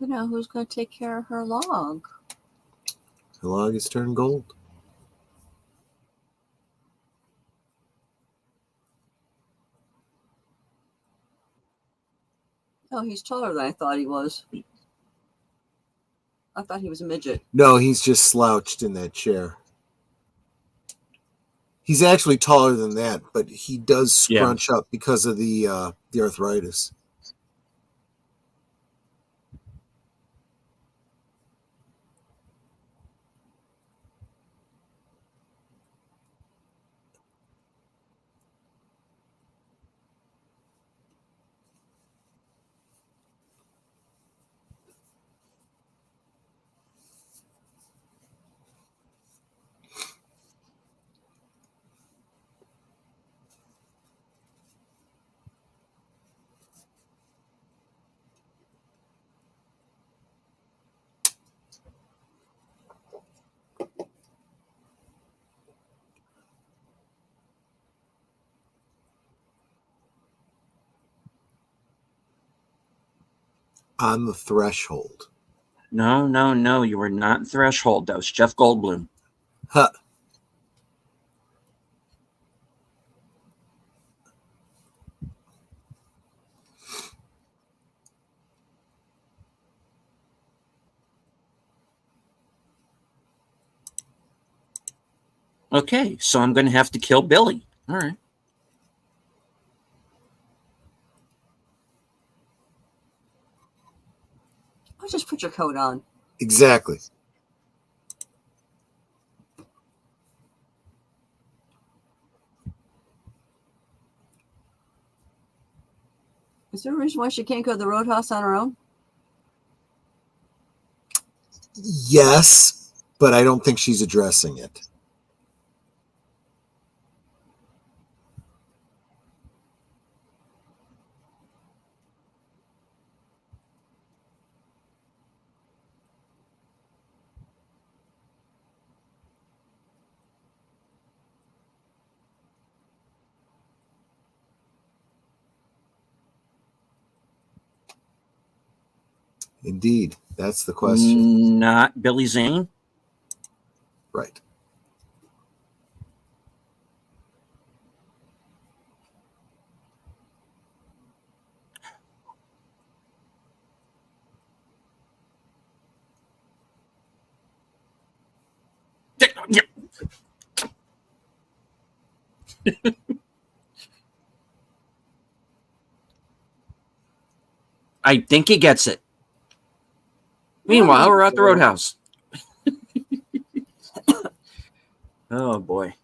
You know, who's going to take care of her log? The log has turned gold. Oh, he's taller than I thought he was. I thought he was a midget. No, he's just slouched in that chair. He's actually taller than that, but he does scrunch up because of the arthritis. On the threshold. No. You were not Threshold. That was Jeff Goldblum. Huh. Okay, so I'm going to have to kill Billy. All right. Oh, just put your coat on. Exactly. Is there a reason why she can't go to the roadhouse on her own? Yes, but I don't think she's addressing it. Indeed, that's the question. Not Billy Zane. Right. I think he gets it. Meanwhile, we're at the roadhouse. Oh, boy.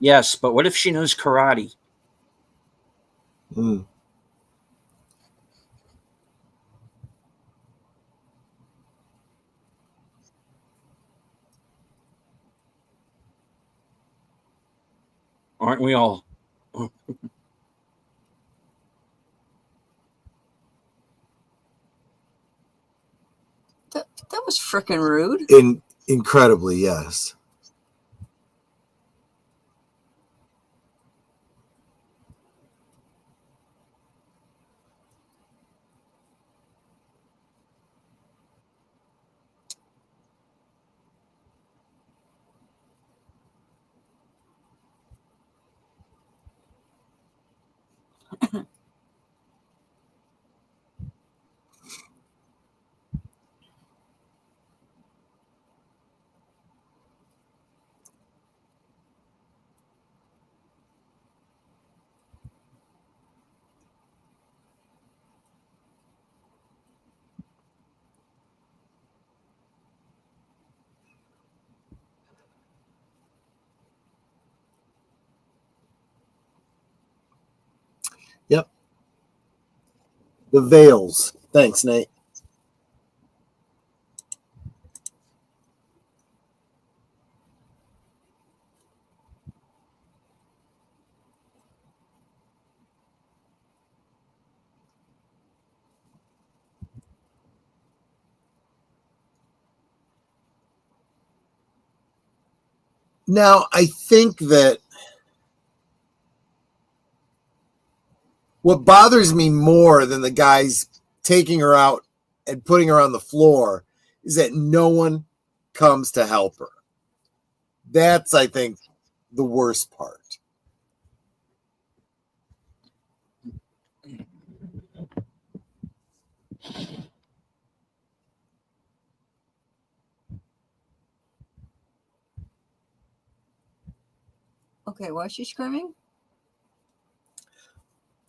Yes, but what if she knows karate? Mm. Aren't we all? That was freaking rude. Incredibly, yes. Yep. The Veils. Thanks, Nate. Now, I think that what bothers me more than the guys taking her out and putting her on the floor is that no one comes to help her. That's, I think, the worst part. Okay, why is she screaming?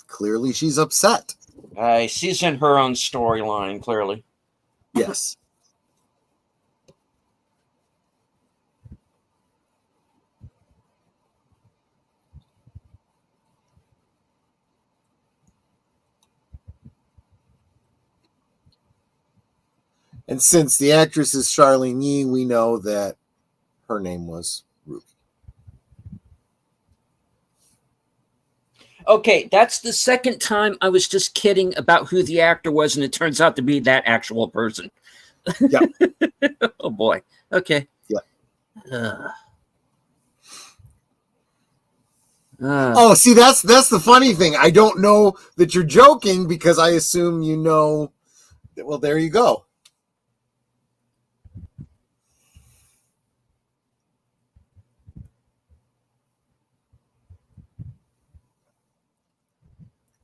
Clearly, she's upset. She's in her own storyline, clearly. Yes. And since the actress is Charlene Yee, we know that her name was Ruby. Okay, that's the second time I was just kidding about who the actor was, and it turns out to be that actual person. Yeah. Oh boy. Okay. Yeah. Oh, see, that's the funny thing. I don't know that you're joking because I assume you know. Well, there you go.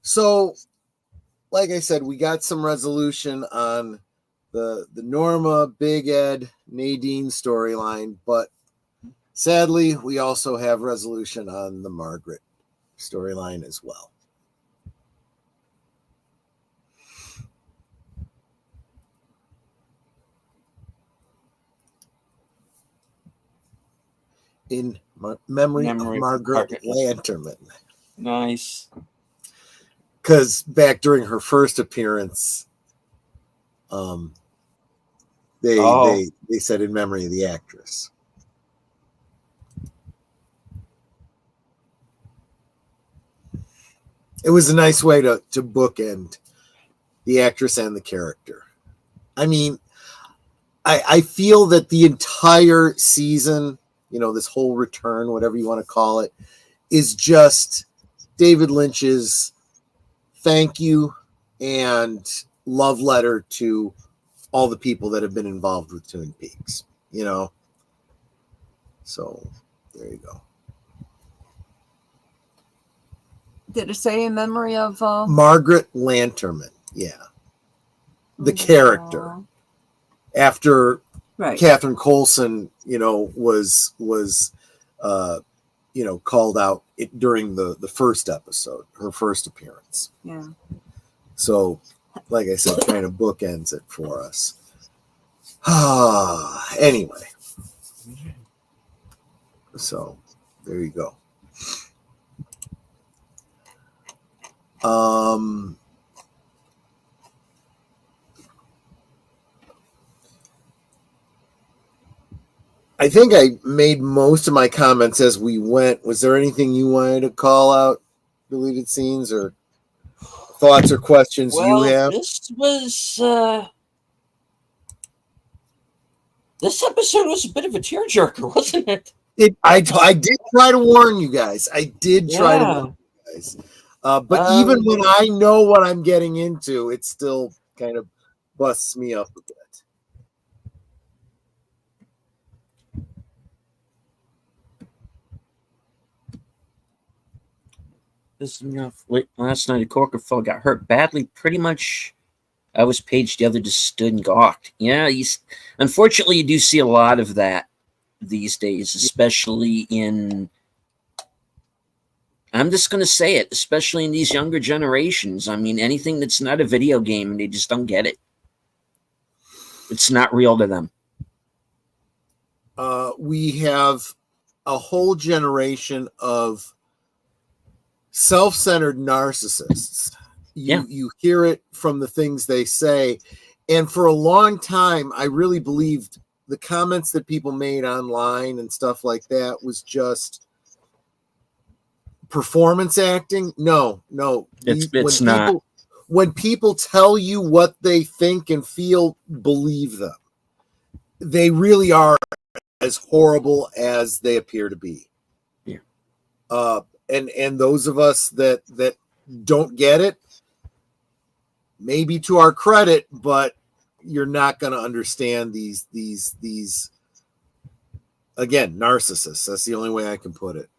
So, like I said, we got some resolution on the Norma, Big Ed, Nadine storyline, but sadly, we also have resolution on the Margaret storyline as well. In memory of Margaret Lanterman. Nice. Because back during her first appearance, they said in memory of the actress. It was a nice way to bookend the actress and the character. I mean, I feel that the entire season, this whole return, whatever you want to call it, is just David Lynch's thank you and love letter to all the people that have been involved with Twin Peaks, So there you go. Did it say in memory of Margaret Lanterman? Yeah, the character after Catherine Coulson, was called out during the first episode, her first appearance. Yeah. So, like I said, kind of bookends it for us. Anyway, so there you go. I think I made most of my comments as we went. Was there anything you wanted to call out, deleted scenes, or thoughts or questions you have? This episode was a bit of a tearjerker, wasn't it? I did try to warn you guys. I did try to warn you guys. But even when I know what I'm getting into, it still kind of busts me up a bit. This last night, a coworker fellow got hurt badly. Pretty much, I was paged. The other just stood and gawked. Yeah, unfortunately, you do see a lot of that these days, especially in. I'm just going to say it, especially in these younger generations. I mean, anything that's not a video game, they just don't get it. It's not real to them. We have a whole generation of self-centered narcissists. You hear it from the things they say. And for a long time, I really believed the comments that people made online and stuff like that was just performance acting. No. It's not. When people tell you what they think and feel, believe them. They really are as horrible as they appear to be. Yeah. And those of us that don't get it, maybe to our credit, but you're not going to understand these again, narcissists. That's the only way I can put it.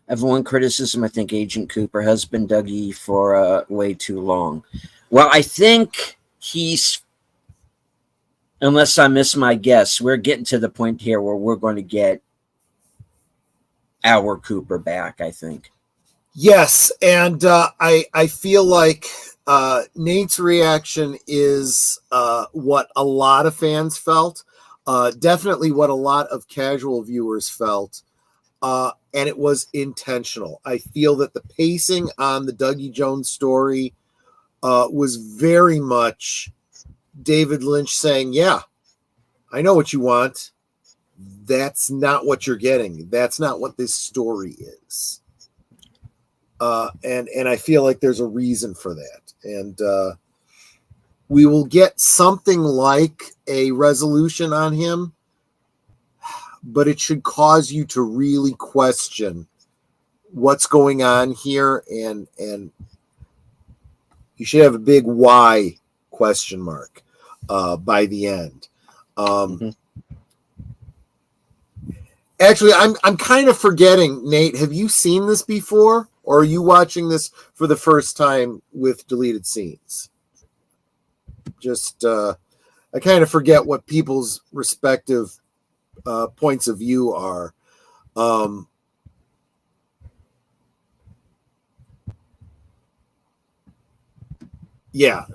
Everyone criticism. I think Agent Cooper has been Dougie for way too long. Well, I think he's, unless I miss my guess, we're getting to the point here where we're going to get our Cooper back, I think. Yes, and I feel like Nate's reaction is what a lot of fans felt, definitely what a lot of casual viewers felt. And it was intentional. I feel that the pacing on the Dougie Jones story was very much David Lynch saying, yeah, I know what you want. That's not what you're getting. That's not what this story is. And I feel like there's a reason for that. And we will get something like a resolution on him, but it should cause you to really question what's going on here, and you should have a big why question mark by the end. Actually, I'm kind of forgetting, Nate, have you seen this before, or are you watching this for the first time with deleted scenes? Just I kind of forget what people's respective points of view are. Yeah.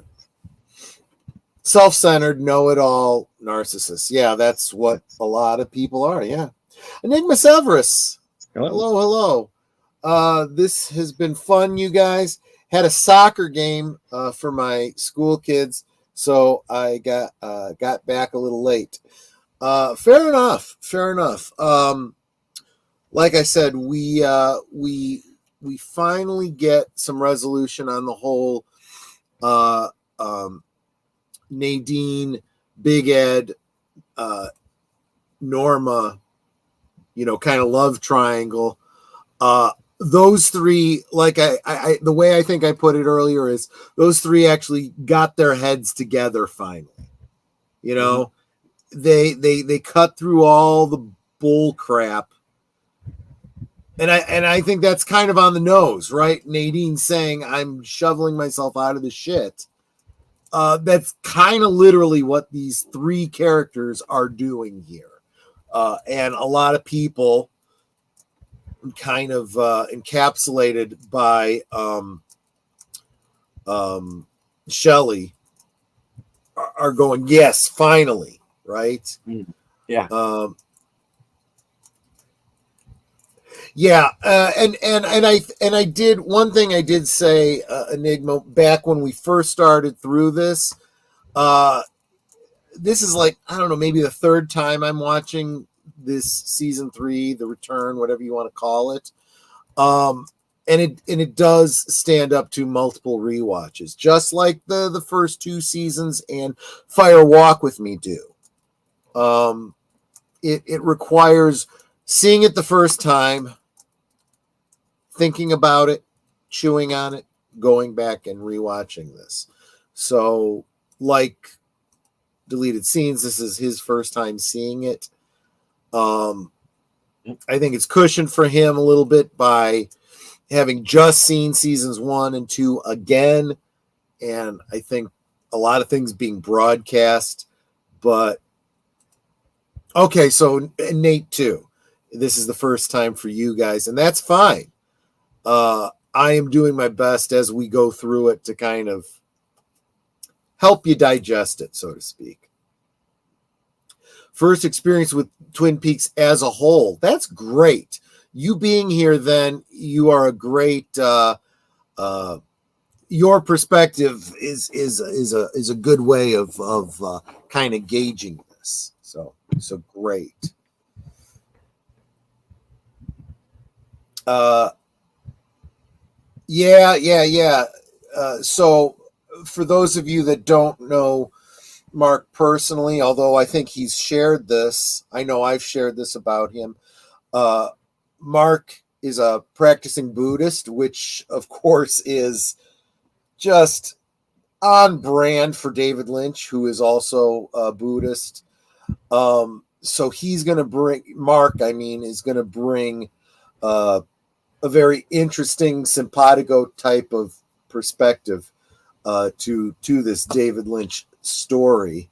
Self-centered, know-it-all narcissists. Yeah, that's what a lot of people are. Yeah. Enigma Severus. Hello. This has been fun, you guys. Had a soccer game for my school kids, so I got back a little late. Fair enough. Like I said, we finally get some resolution on the whole Nadine, Big Ed, Norma, kind of love triangle. Those three, like I the way I think I put it earlier is those three actually got their heads together finally. They cut through all the bull crap. And I think that's kind of on the nose, right? Nadine saying, I'm shoveling myself out of the shit. That's kind of literally what these three characters are doing here. And a lot of people kind of encapsulated by Shelley are going, yes, finally, right? Yeah. Yeah, and I did one thing. I did say Enigma back when we first started through this. This is like, I don't know, maybe the third time I'm watching this season 3, The Return, whatever you want to call it. And it does stand up to multiple rewatches, just like the first 2 seasons and Fire Walk with Me do. It requires seeing it the first time, thinking about it, chewing on it, going back and rewatching this. So, like Deleted Scenes. This is his first time seeing it. I think it's cushioned for him a little bit by having just seen seasons 1 and 2 again. And I think a lot of things being broadcast. But okay, so Nate too. This is the first time for you guys, and that's fine. I am doing my best as we go through it to kind of help you digest it, so to speak. First experience with Twin Peaks as a whole. That's great. You being here, then you are a great. Your perspective is a good way of kind of gauging this. So great. Yeah. So for those of you that don't know Mark personally, although I think he's shared this, I know I've shared this about him. Mark is a practicing Buddhist, which of course is just on brand for David Lynch, who is also a Buddhist. So he's going to bring, Mark, is going to bring a very interesting simpatico type of perspective to this David Lynch story.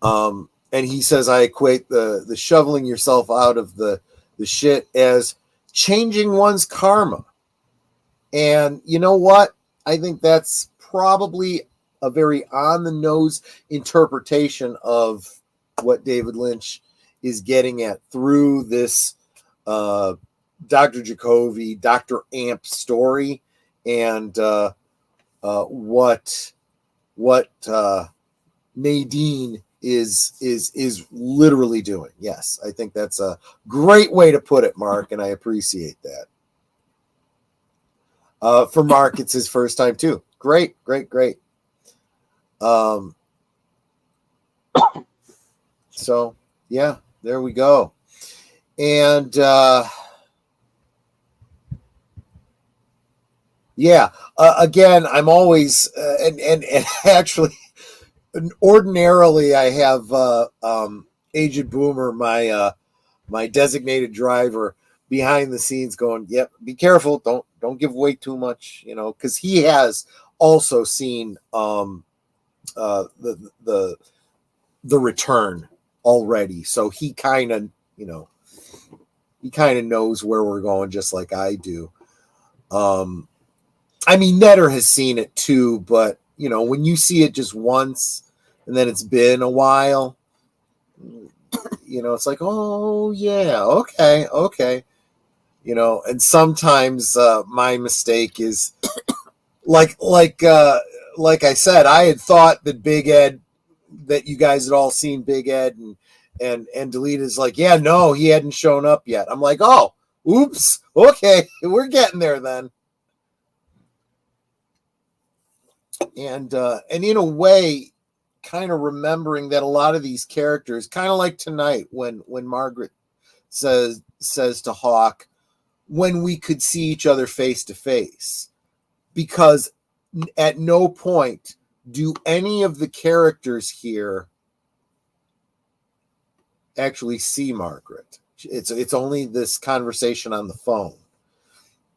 And he says, I equate the shoveling yourself out of the shit as changing one's karma. And you know what? I think that's probably a very on-the-nose interpretation of what David Lynch is getting at through this Dr. Jacoby, Dr. Amp story, and what Nadine is literally doing. Yes, I think that's a great way to put it, Mark, and I appreciate that. For Mark, it's his first time too. Great. So yeah, there we go. And again, I'm always and actually, ordinarily I have Agent Boomer, my designated driver, behind the scenes going, yep, be careful, don't give away too much, because he has also seen the Return already, so he kind of knows where we're going, just like I do. Netter has seen it too, but when you see it just once and then it's been a while, it's like, oh yeah, okay. And sometimes my mistake is like I said, I had thought that Big Ed, that you guys had all seen Big Ed, and Delete is like, yeah, no, he hadn't shown up yet. I'm like, oh, oops, okay, we're getting there then. And in a way, kind of remembering that a lot of these characters, kind of like tonight when Margaret says to Hawk, when we could see each other face to face, because at no point do any of the characters here actually see Margaret. It's only this conversation on the phone,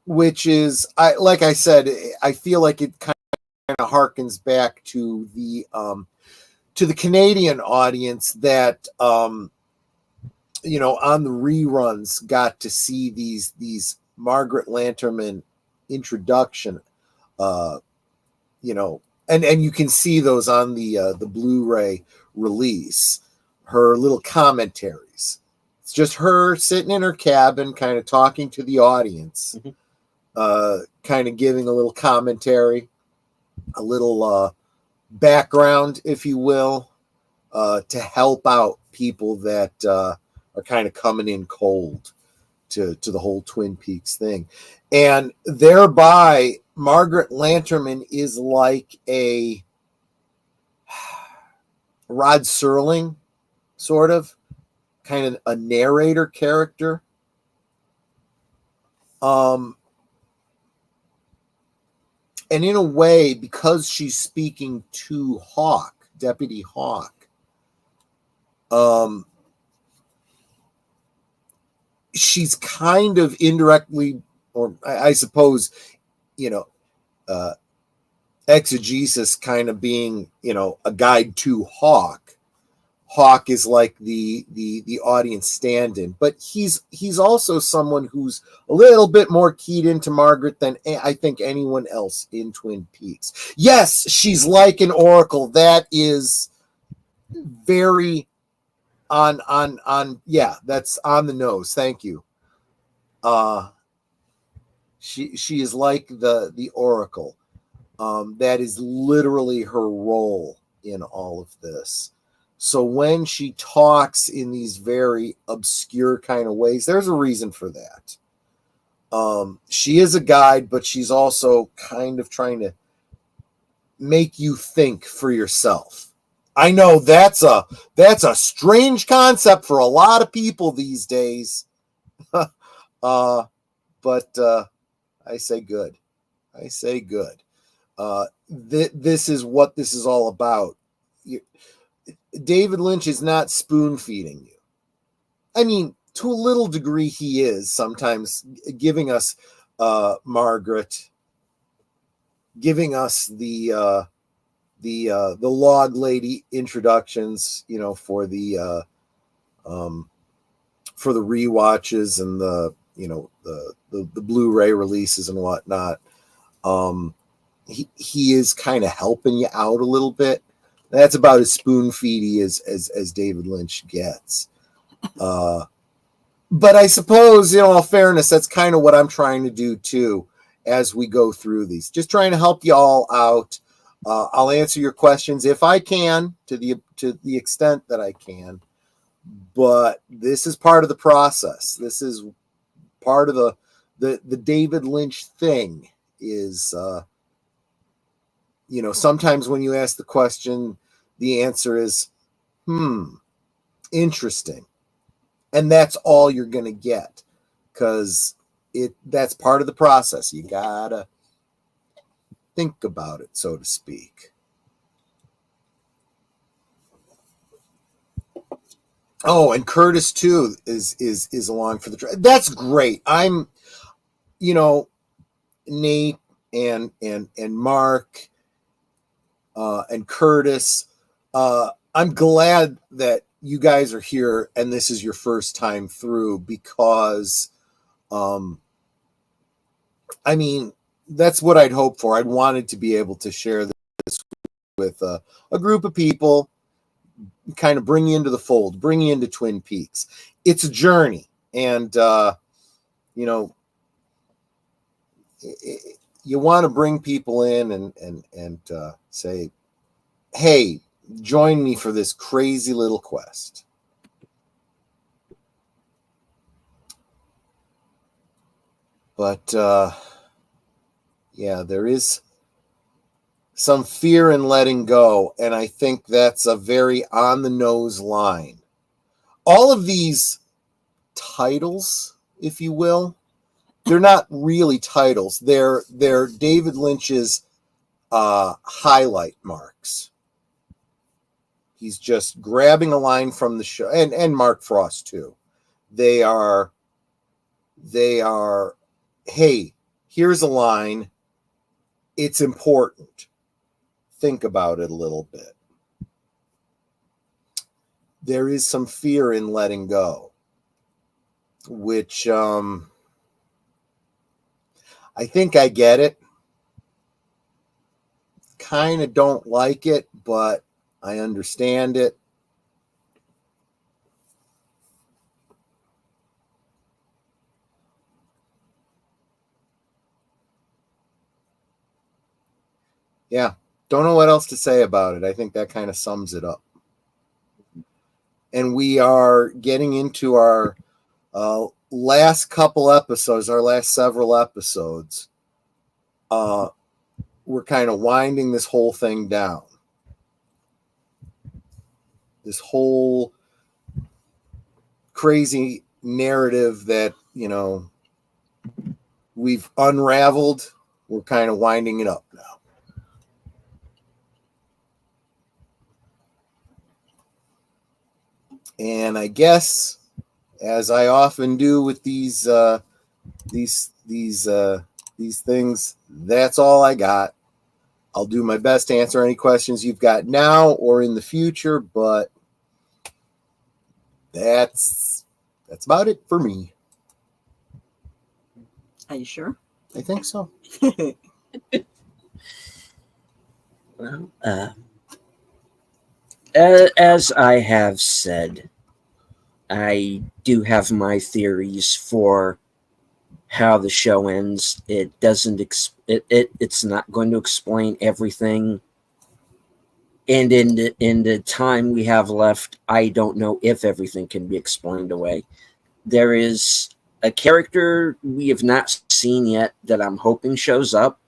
which is, like I said, I feel like it kind of harkens back to the Canadian audience that on the reruns got to see these Margaret Lanterman introduction, and you can see those on the Blu-ray release, her little commentaries. It's just her sitting in her cabin, kind of talking to the audience, kind of giving a little commentary, a little background, if you will, to help out people that are kind of coming in cold to the whole Twin Peaks thing. And thereby, Margaret Lanterman is like a Rod Serling, sort of, kind of a narrator character. And in a way, because she's speaking to Hawk, Deputy Hawk, She's kind of indirectly, or I suppose, exegesis kind of being, a guide to Hawk. Hawk is like the audience stand-in, but he's also someone who's a little bit more keyed into Margaret than I think anyone else in Twin Peaks. Yes, she's like an oracle. That is very on yeah, that's on the nose. Thank you. She is like the oracle. That is literally her role in all of this. So when she talks in these very obscure kind of ways, there's a reason for that. She is a guide, but she's also kind of trying to make you think for yourself. I know that's a strange concept for a lot of people these days. But I say good. I say good. This is what this is all about. David Lynch is not spoon feeding you. I mean, to a little degree, he is sometimes giving us Margaret, giving us the log lady introductions, for the rewatches and the Blu-ray releases and whatnot. He is kind of helping you out a little bit. That's about as spoon feedy as David Lynch gets. But I suppose, in all fairness, that's kind of what I'm trying to do too as we go through these. Just trying to help you all out. I'll answer your questions if I can, to the extent that I can. But this is part of the process. This is part of the David Lynch thing. Is sometimes when you ask the question, the answer is, interesting. And that's all you're going to get, because that's part of the process. You got to think about it, so to speak. Oh, and Curtis too is along for the trip. That's great. I'm, Nate and Mark and Curtis. I'm glad that you guys are here and this is your first time through, because that's what I'd hoped for. I'd wanted to be able to share this with a group of people, kind of bring you into the fold, bring you into Twin Peaks. It's a journey, and you want to bring people in and say, hey, join me for this crazy little quest. But there is some fear in letting go, and I think that's a very on the nose line. All of these titles, if you will, they're not really titles. They're David Lynch's highlight marks. He's just grabbing a line from the show, and Mark Frost too. They are, hey, here's a line. It's important. Think about it a little bit. There is some fear in letting go, which I think I get it. Kind of don't like it, but I understand it. Yeah, don't know what else to say about it. I think that kind of sums it up. And we are getting into our last couple episodes, our last several episodes. We're kind of winding this whole thing down. This whole crazy narrative that, we've unraveled, we're kind of winding it up now. And I guess, as I often do with these things, that's all I got. I'll do my best to answer any questions you've got now or in the future, but that's about it for me. Are you sure? I think so. Well, as I have said, I do have my theories for how the show ends. It doesn't. It's not going to explain everything. And in the time we have left, I don't know if everything can be explained away. There is a character we have not seen yet that I'm hoping shows up.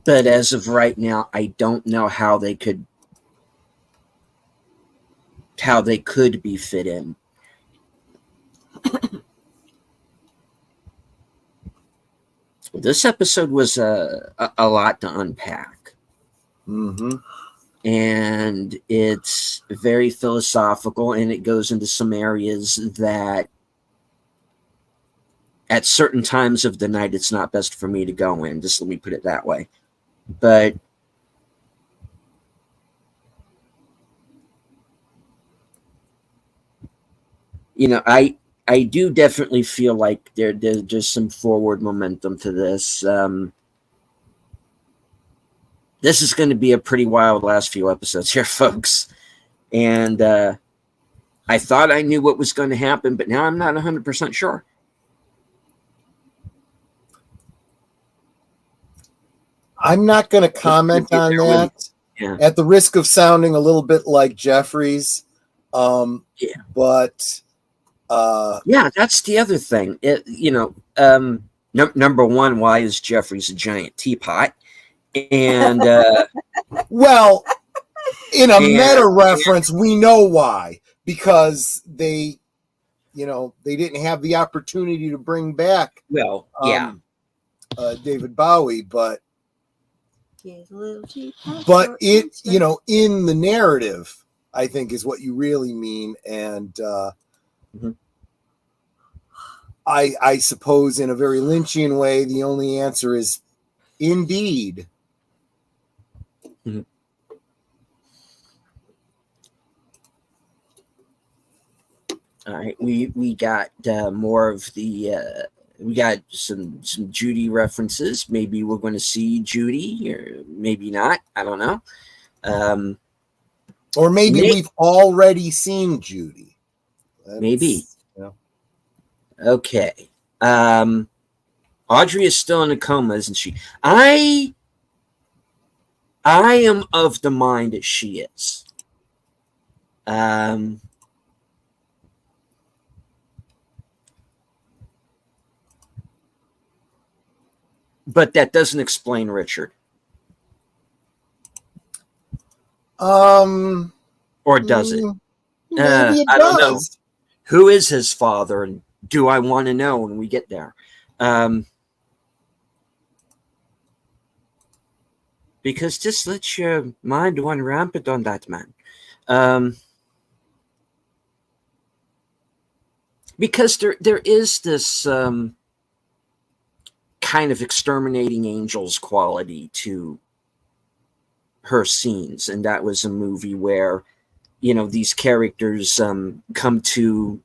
But as of right now, I don't know how they could be fit in. This episode was a lot to unpack. Mm-hmm. And it's very philosophical, and it goes into some areas that at certain times of the night it's not best for me to go in. Just let me put it that way. But I do definitely feel like there's just some forward momentum to this. This is going to be a pretty wild last few episodes here, folks. And I thought I knew what was going to happen, but now I'm not 100% sure. I'm not going to comment on that at the risk of sounding a little bit like Jeffries. But yeah, that's the other thing. Number one, why is Jeffries a giant teapot? And well, in a meta reference, we know why, because they didn't have the opportunity to bring back David Bowie, but in the narrative, I think is what you really mean. And I suppose in a very Lynchian way, the only answer is indeed. Mm-hmm. All right, we got more of the we got some Judy references. Maybe we're going to see Judy, or maybe not. I don't know. Or maybe we've already seen Judy. Maybe. Okay. Audrey is still in a coma, isn't she? I am of the mind that she is. But that doesn't explain Richard. Or does it? Maybe it I does. don't know. Who is his father, and do I want to know when we get there? Because just let your mind run rampant on that man. Because there is this kind of exterminating angels quality to her scenes, and that was a movie where these characters come to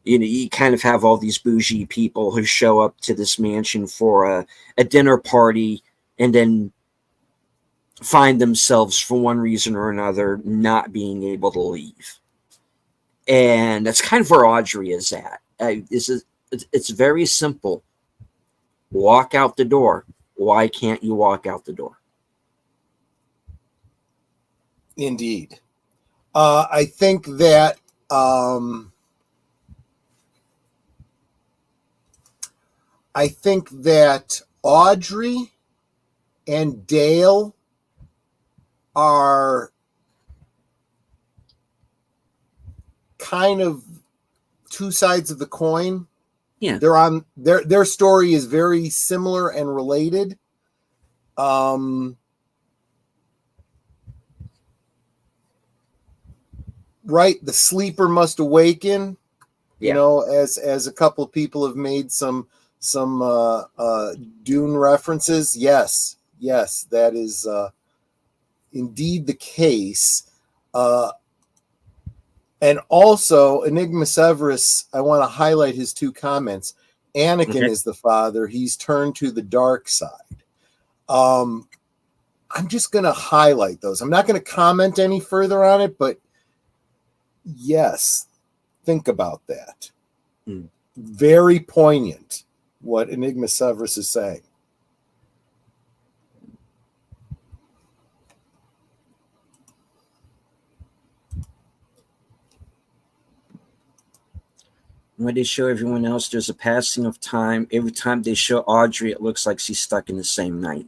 you kind of have all these bougie people who show up to this mansion for a dinner party and then find themselves for one reason or another not being able to leave. And that's kind of where Audrey is at. It's very simple. Walk out the door. Why can't you walk out the door? Indeed. I think that Audrey and Dale are kind of two sides of the coin. Yeah. They're on their story is very similar and related. Right, the sleeper must awaken. Yeah. You know, as a couple of people have made some Dune references. Yes, that is indeed the case. And also, Enigma Severus, I want to highlight his two comments. Anakin is the father. He's turned to the dark side. I'm just going to highlight those. I'm not going to comment any further on it, but yes, think about that. Very poignant what Enigma Severus is saying. When they show everyone else, there's a passing of time. Every time they show Audrey, it looks like she's stuck in the same night.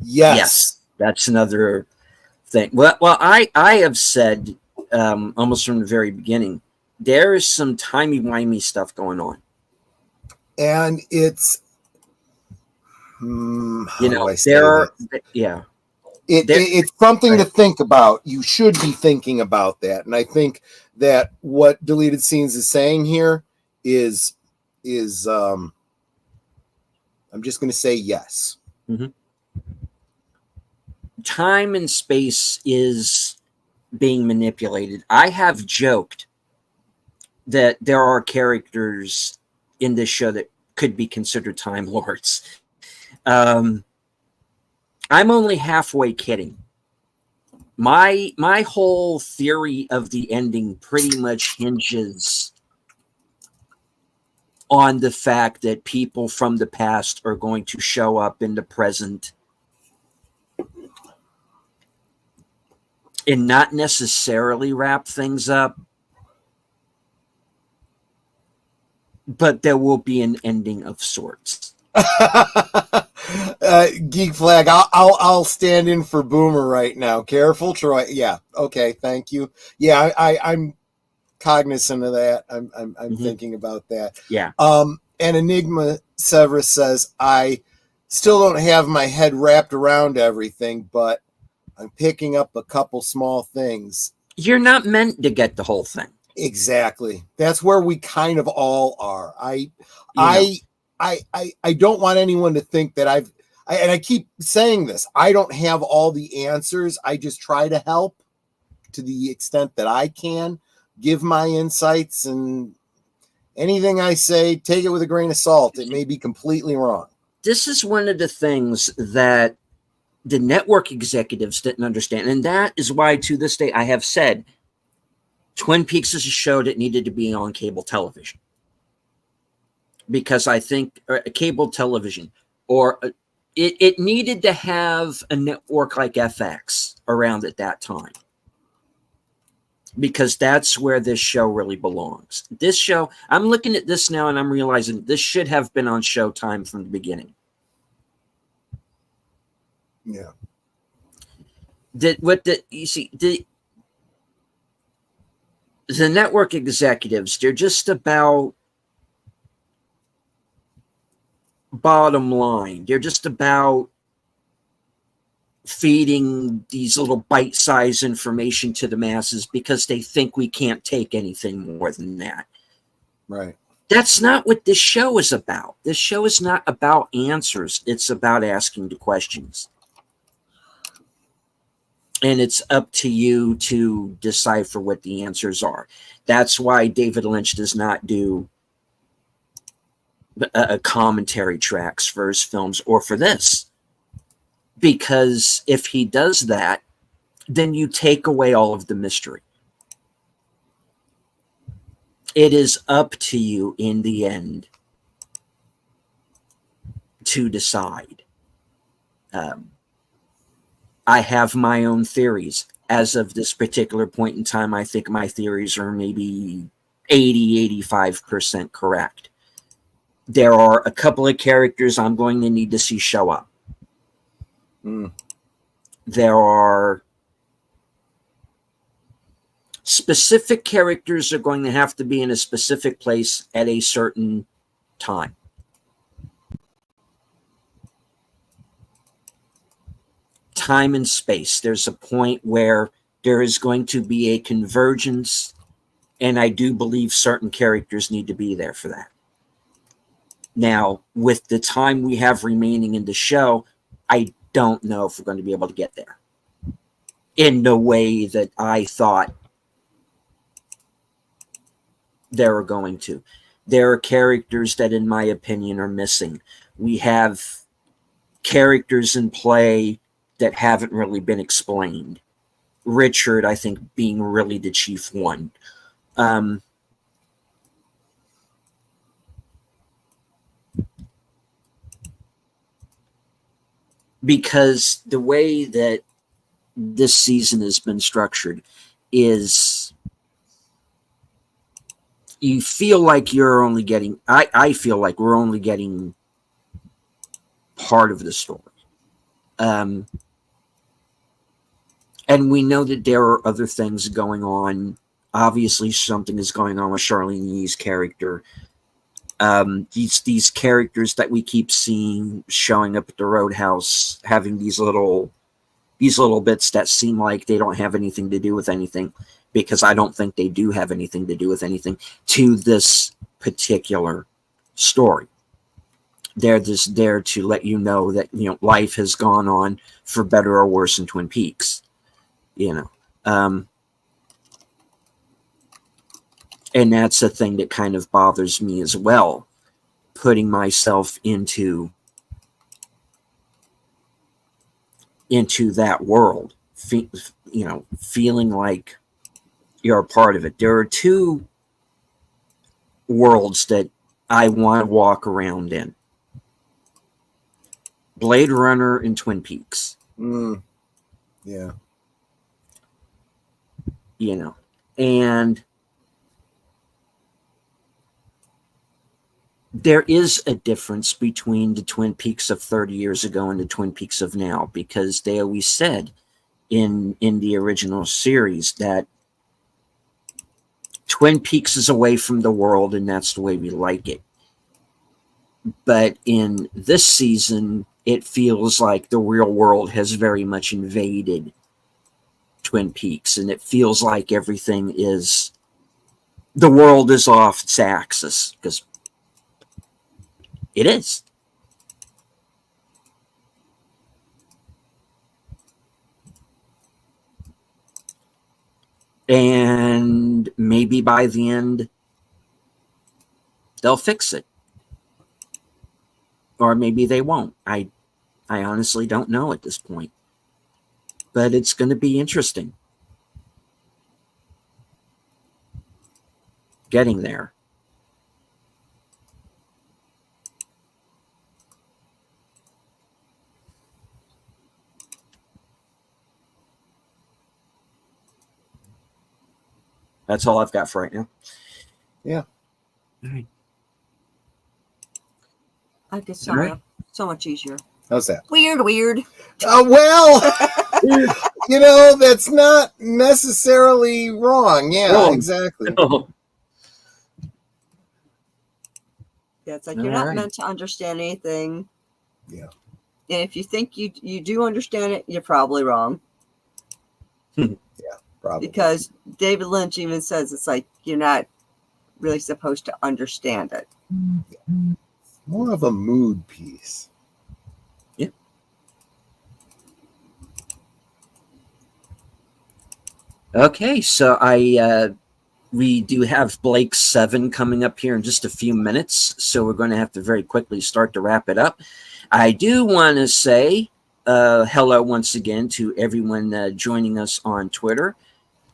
Yes, that's another thing. Well, I have said almost from the very beginning, there is some timey-wimey stuff going on. And it's, it's something to think about. You should be thinking about that. And I think that what Deleted Scenes is saying here is I'm just going to say yes. Time and space is being manipulated. I have joked that there are characters in this show that could be considered Time Lords. I'm only halfway kidding. My whole theory of the ending pretty much hinges on the fact that people from the past are going to show up in the present and not necessarily wrap things up, but there will be an ending of sorts. Geek Flag, I'll stand in for Boomer right now. Careful, Troy. Yeah, okay, thank you. Yeah, I'm cognizant of that. I'm thinking about that. Yeah. And Enigma Severus says, I still don't have my head wrapped around everything, but I'm picking up a couple small things. You're not meant to get the whole thing. Exactly. That's where we kind of all are. I don't want anyone to think that and I keep saying this, I don't have all the answers. I just try to help to the extent that I can, give my insights, and anything I say, take it with a grain of salt. It may be completely wrong. This is one of the things that the network executives didn't understand. And that is why, to this day, I have said Twin Peaks is a show that needed to be on cable television. Because I think cable television, or it needed to have a network like FX around at that time. Because that's where this show really belongs. This show, I'm looking at this now and I'm realizing this should have been on Showtime from the beginning. Yeah. The network executives, they're just about bottom line. They're just about feeding these little bite-sized information to the masses because they think we can't take anything more than that. Right. That's not what this show is about. This show is not about answers. It's about asking the questions. And it's up to you to decipher what the answers are. That's why David Lynch does not do commentary tracks for his films or for this. Because if he does that, then you take away all of the mystery. It is up to you in the end to decide. I have my own theories. As of this particular point in time, I think my theories are maybe 80-85% correct. There are a couple of characters I'm going to need to see show up. There are specific characters are going to have to be in a specific place at a certain time. time and space. There's a point where there is going to be a convergence, and I do believe certain characters need to be there for that. Now, with the time we have remaining in the show, I don't know if we're going to be able to get there in the way that I thought they were going to. There are characters that, in my opinion, are missing. We have characters in play that haven't really been explained. Richard, I think, being really the chief one. Because the way that this season has been structured is you feel like you're only getting, I feel like we're only getting part of the story. And we know that there are other things going on. Obviously, something is going on with Charlene Yee's character. These characters that we keep seeing showing up at the Roadhouse, having these little bits that seem like they don't have anything to do with anything, because I don't think they do have anything to do with anything to this particular story. They're just there to let you know that, you know, life has gone on for better or worse in Twin Peaks, you know. And that's a thing that kind of bothers me as well, putting myself into that world, you know, feeling like you're a part of it. There are two worlds that I want to walk around in: Blade Runner and Twin Peaks. Yeah. You know, and there is a difference between the Twin Peaks of 30 years ago and the Twin Peaks of now, because they always said in the original series that Twin Peaks is away from the world and that's the way we like it. But in this season, it feels like the real world has very much invaded Twin Peaks, and it feels like everything is, the world is off its axis, because it is. And maybe by the end, they'll fix it. Or maybe they won't. I honestly don't know at this point. But it's going to be interesting getting there. That's all I've got for right now. Yeah. All right. I get All right. so much easier. How's that? Weird. Well, you know, that's not necessarily wrong. Yeah, Wrong. exactly. Oh, Yeah, it's like All you're not right. meant to understand anything. Yeah. And if you think you do understand it, you're probably wrong. Probably. Because David Lynch even says it's like you're not really supposed to understand it. More of a mood piece. yeah. Okay, so we do have Blake's 7 coming up here in just a few minutes, so we're going to have to very quickly start to wrap it up. I do want to say hello once again to everyone joining us on Twitter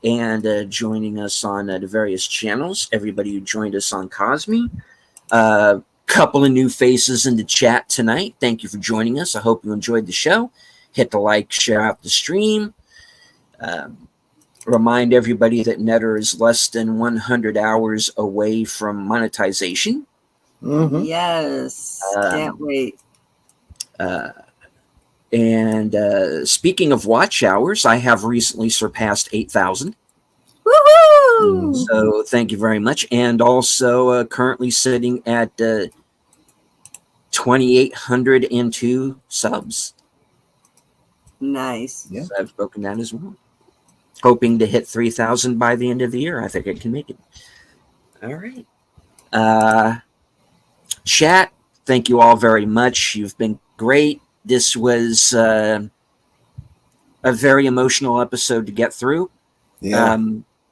and joining us on the various channels. Everybody who joined us on Cosme. Couple of new faces in the chat tonight. Thank you for joining us. I hope you enjoyed the show. Hit the like, share out the stream. Remind everybody that Netter is less than 100 hours away from monetization. Mm-hmm. Yes. Can't wait. And speaking of watch hours, I have recently surpassed 8,000. Woohoo! So thank you very much. And also currently sitting at 2,802 subs. Nice. Yeah. So I've broken that as well. Hoping to hit 3,000 by the end of the year. I think I can make it. All right. Chat, thank you all very much. You've been great. This was a very emotional episode to get through. Yeah.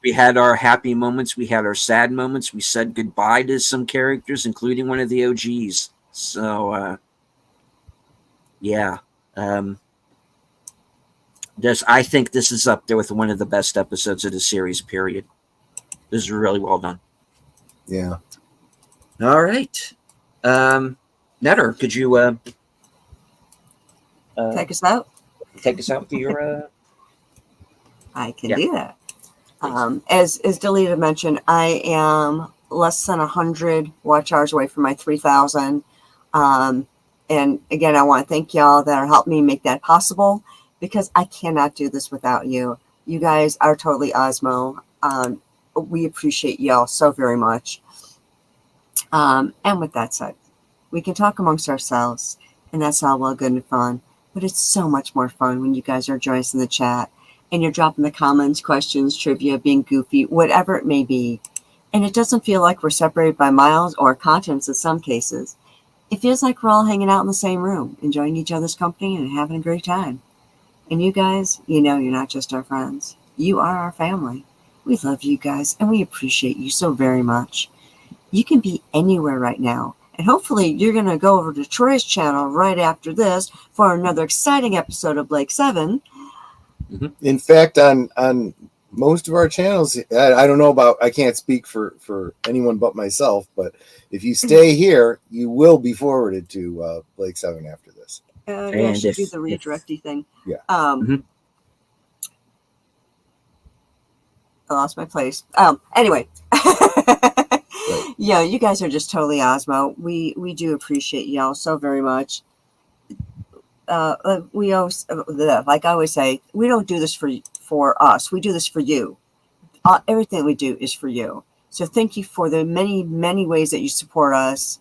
We had our happy moments. We had our sad moments. We said goodbye to some characters, including one of the OGs. So, yeah. I think this is up there with one of the best episodes of the series, period. This is really well done. Yeah. All right. Netter, could you Take us out. take us out to your... I can Yeah. do that. Please. As Delita mentioned, I am less than 100 watch hours away from my 3,000. And again, I want to thank y'all that are helping me make that possible, because I cannot do this without you. You guys are totally Osmo. We appreciate y'all so very much. And with that said, we can talk amongst ourselves, and that's all well good and fun. But it's so much more fun when you guys are joining us in the chat and you're dropping the comments, questions, trivia, being goofy, whatever it may be. And it doesn't feel like we're separated by miles or continents in some cases. It feels like we're all hanging out in the same room, enjoying each other's company and having a great time. And you guys, you know you're not just our friends. You are our family. We love you guys, and we appreciate you so very much. You can be anywhere right now. And hopefully you're going to go over to Troy's channel right after this for another exciting episode of Blake 7. In fact, on most of our channels, I don't know about, I can't speak for anyone but myself, but if you stay here, you will be forwarded to Blake 7 after this. Yeah, I And should if- do the redirecty thing. Yeah. I lost my place. Anyway. Yeah, you guys are just totally Osmo. We do appreciate y'all so very much. We always, like I always say, we don't do this for us. We do this for you. Everything we do is for you. So thank you for the many, many ways that you support us.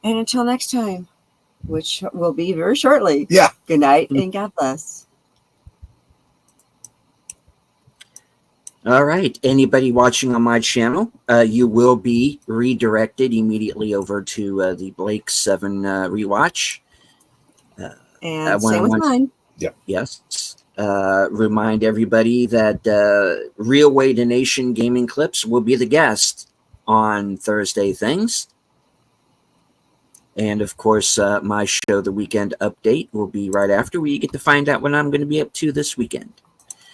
And until next time, which will be very shortly. Yeah. Good night and God bless. All right. Anybody watching on my channel, you will be redirected immediately over to the Blake 7 rewatch. And same with mine. Yes. Remind everybody that Real Way to Nation Gaming Clips will be the guest on Thursday Things. And of course, my show, The Weekend Update, will be right after. We get to find out what I'm going to be up to this weekend.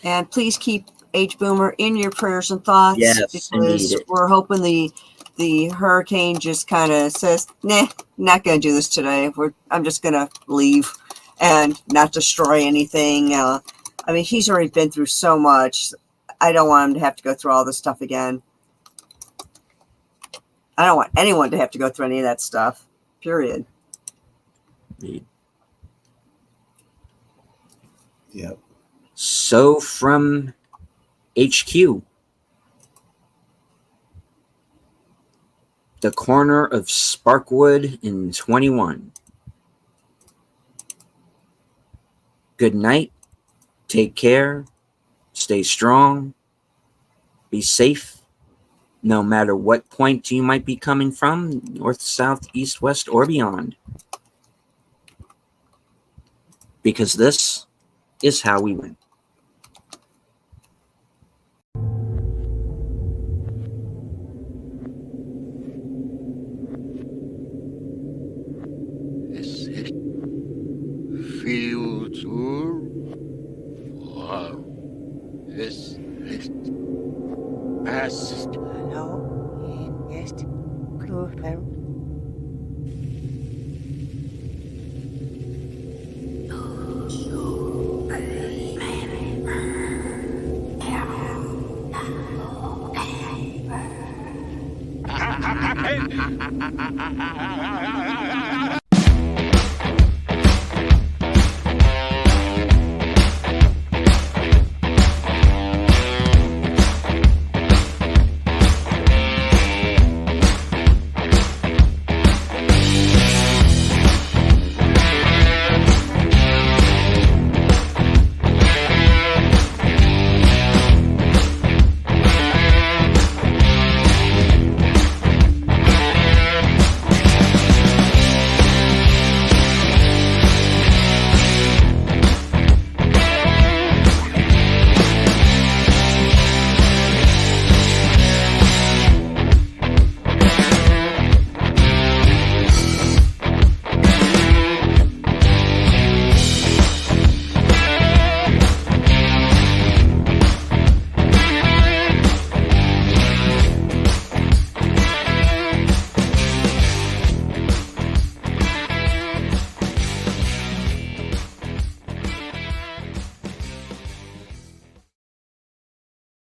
And please keep H Boomer in your prayers and thoughts. Yes, because indeed. we're hoping the hurricane just kind of says, nah, not going to do this today. I'm just going to leave and not destroy anything. I mean, he's already been through so much. I don't want him to have to go through all this stuff again. I don't want anyone to have to go through any of that stuff, period. Indeed. Yep. So from HQ, the corner of Sparkwood in 21. Good night. Take care. Stay strong. Be safe. No matter what point you might be coming from, north, south, east, west, or beyond. Because this is how we win. Future war is past. No, yes, Ha ha ha ha!